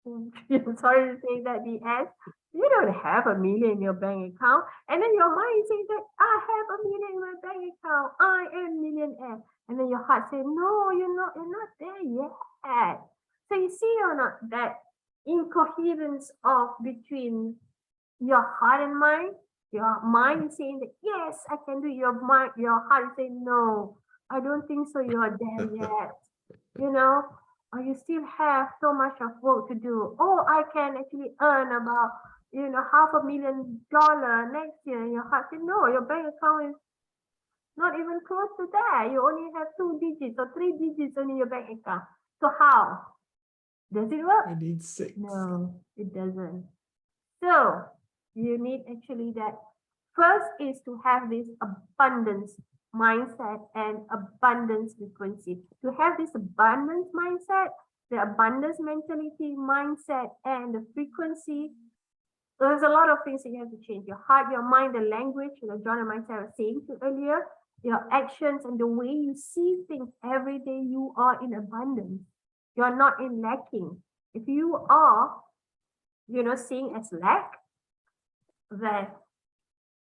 Sorry to say that, DS. You don't have $1 million in your bank account, and then your mind says that I have $1 million in my bank account. I am millionaire, and then your heart say no, you're not there yet. So you see, or not, that incoherence of between your heart and mind. Your mind is saying that yes, I can do it. Your heart is saying no, I don't think so. You're there yet. Or you still have so much of work to do. Oh, I can actually earn about $500,000 next year. And your heart says no, your bank account is not even close to that. You only have 2 digits or 3 digits in your bank account. So how does it work? I need 6. No, it doesn't. So you need actually that first is to have this abundance mindset and abundance frequency. To have this abundance mindset, the abundance mentality mindset, and the frequency, there's a lot of things that you have to change. Your heart, your mind, the language, John and myself were saying to earlier, your actions and the way you see things every day, you are in abundance. You're not in lacking. If you are, seeing as lack, then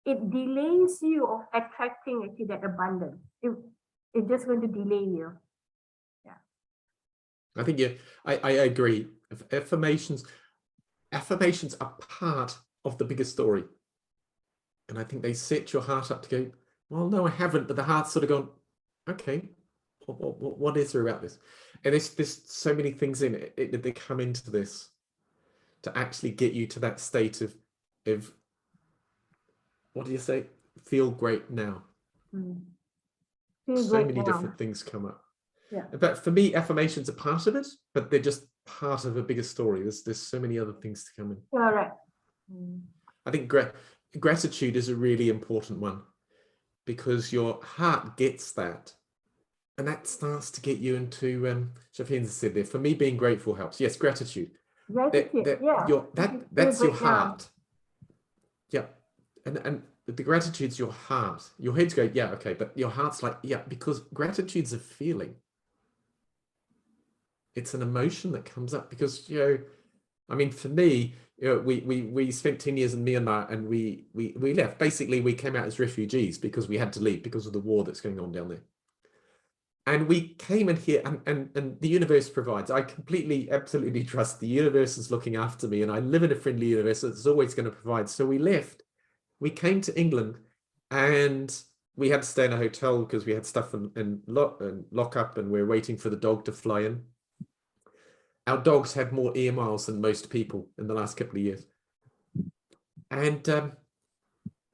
it delays you of attracting actually that abundance. It's just going to delay you. Yeah. I think I agree. Affirmations are part of the bigger story. And I think they set your heart up to go, well, no, I haven't, but the heart's sort of gone, okay, what is there about this? And there's so many things in it that come into this to actually get you to that state of what do you say? Feel great now. Feel So great many now. different things come up. Yeah. But for me, affirmations are part of it, but they're just part of a bigger story. There's so many other things to come in. Correct. I think gratitude is a really important one because your heart gets that. And that starts to get you into, Shafian said there, for me, being grateful helps. Yes, gratitude. Gratitude, yeah. That's Feel your great now. heart. Yeah. And the gratitude's your heart. Your head's go, yeah, okay. But your heart's like, yeah, because gratitude's a feeling. It's an emotion that comes up because, I mean, for me, we spent 10 years in Myanmar and we left. Basically, we came out as refugees because we had to leave because of the war that's going on down there. And we came in here and the universe provides. I absolutely trust the universe is looking after me and I live in a friendly universe that's always going to provide. So we left. We came to England and we had to stay in a hotel because we had stuff and lock up and we're waiting for the dog to fly in. Our dogs had more air miles than most people in the last couple of years. And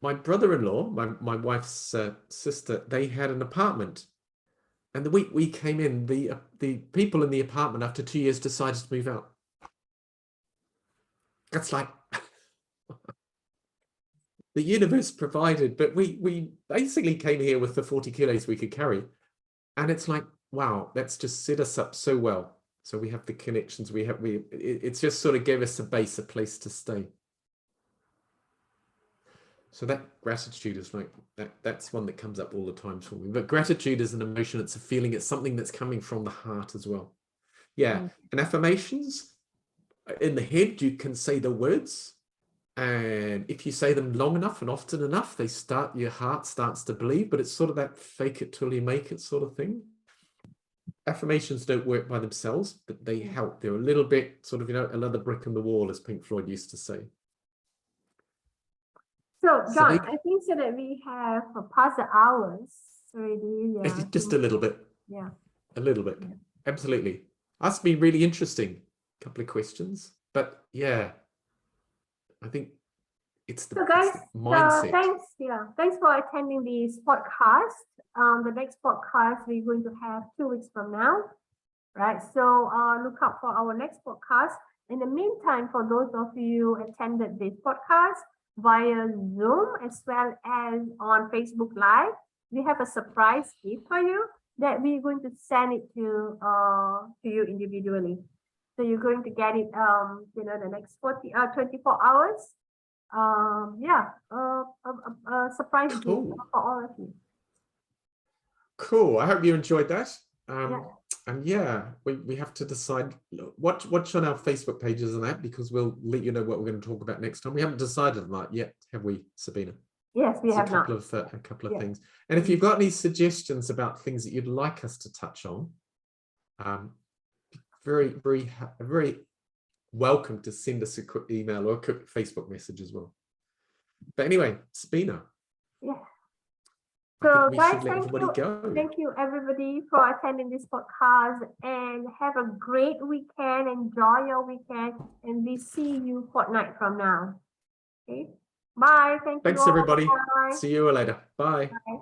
my brother-in-law, my wife's sister, they had an apartment. And the week we came in, the people in the apartment after 2 years decided to move out. That's like the universe provided, but we basically came here with the 40 kilos we could carry. And it's like, wow, that's just set us up so well. So we have the connections it's just sort of gave us a base, a place to stay. So that gratitude is like that's one that comes up all the time for me. But gratitude is an emotion, it's a feeling, it's something that's coming from the heart as well. Yeah. Mm. And affirmations in the head, you can say the words. And if you say them long enough and often enough, your heart starts to believe, but it's sort of that fake it till you make it sort of thing. Affirmations don't work by themselves, but they help. They're a little bit sort of, another brick in the wall, as Pink Floyd used to say. So, So John, they- I think so that we have passed the hours already. Yeah. Just a little bit. Yeah. A little bit. Yeah. Absolutely. That's been really interesting. Couple of questions. But yeah, I think it's the, So guys, it's the mindset. thanks for attending this podcast. The next podcast we're going to have 2 weeks from now, right? So look out for our next podcast. In the meantime, for those of you who attended this podcast via Zoom as well as on Facebook Live, we have a surprise gift for you that we're going to send it to you individually. So you're going to get it, the next 24 hours. A surprise gift Cool. for all of you. Cool. I hope you enjoyed that. Yeah. And yeah, we have to decide. Watch on our Facebook pages and that, because we'll let you know what we're going to talk about next time. We haven't decided on that yet, have we, Sabina? Yes, we It's have a not. couple of Yeah. things. And if you've got any suggestions about things that you'd like us to touch on, very welcome to send us a quick email or a quick Facebook message as well. But anyway, Sabina. Yeah. I So think we guys, should let everybody go. thank you everybody for attending this podcast, and have a great weekend. Enjoy your weekend, and we see you fortnight from now. Okay. Bye. Thank you. Thanks, all. everybody. Bye. See you later. Bye. Bye.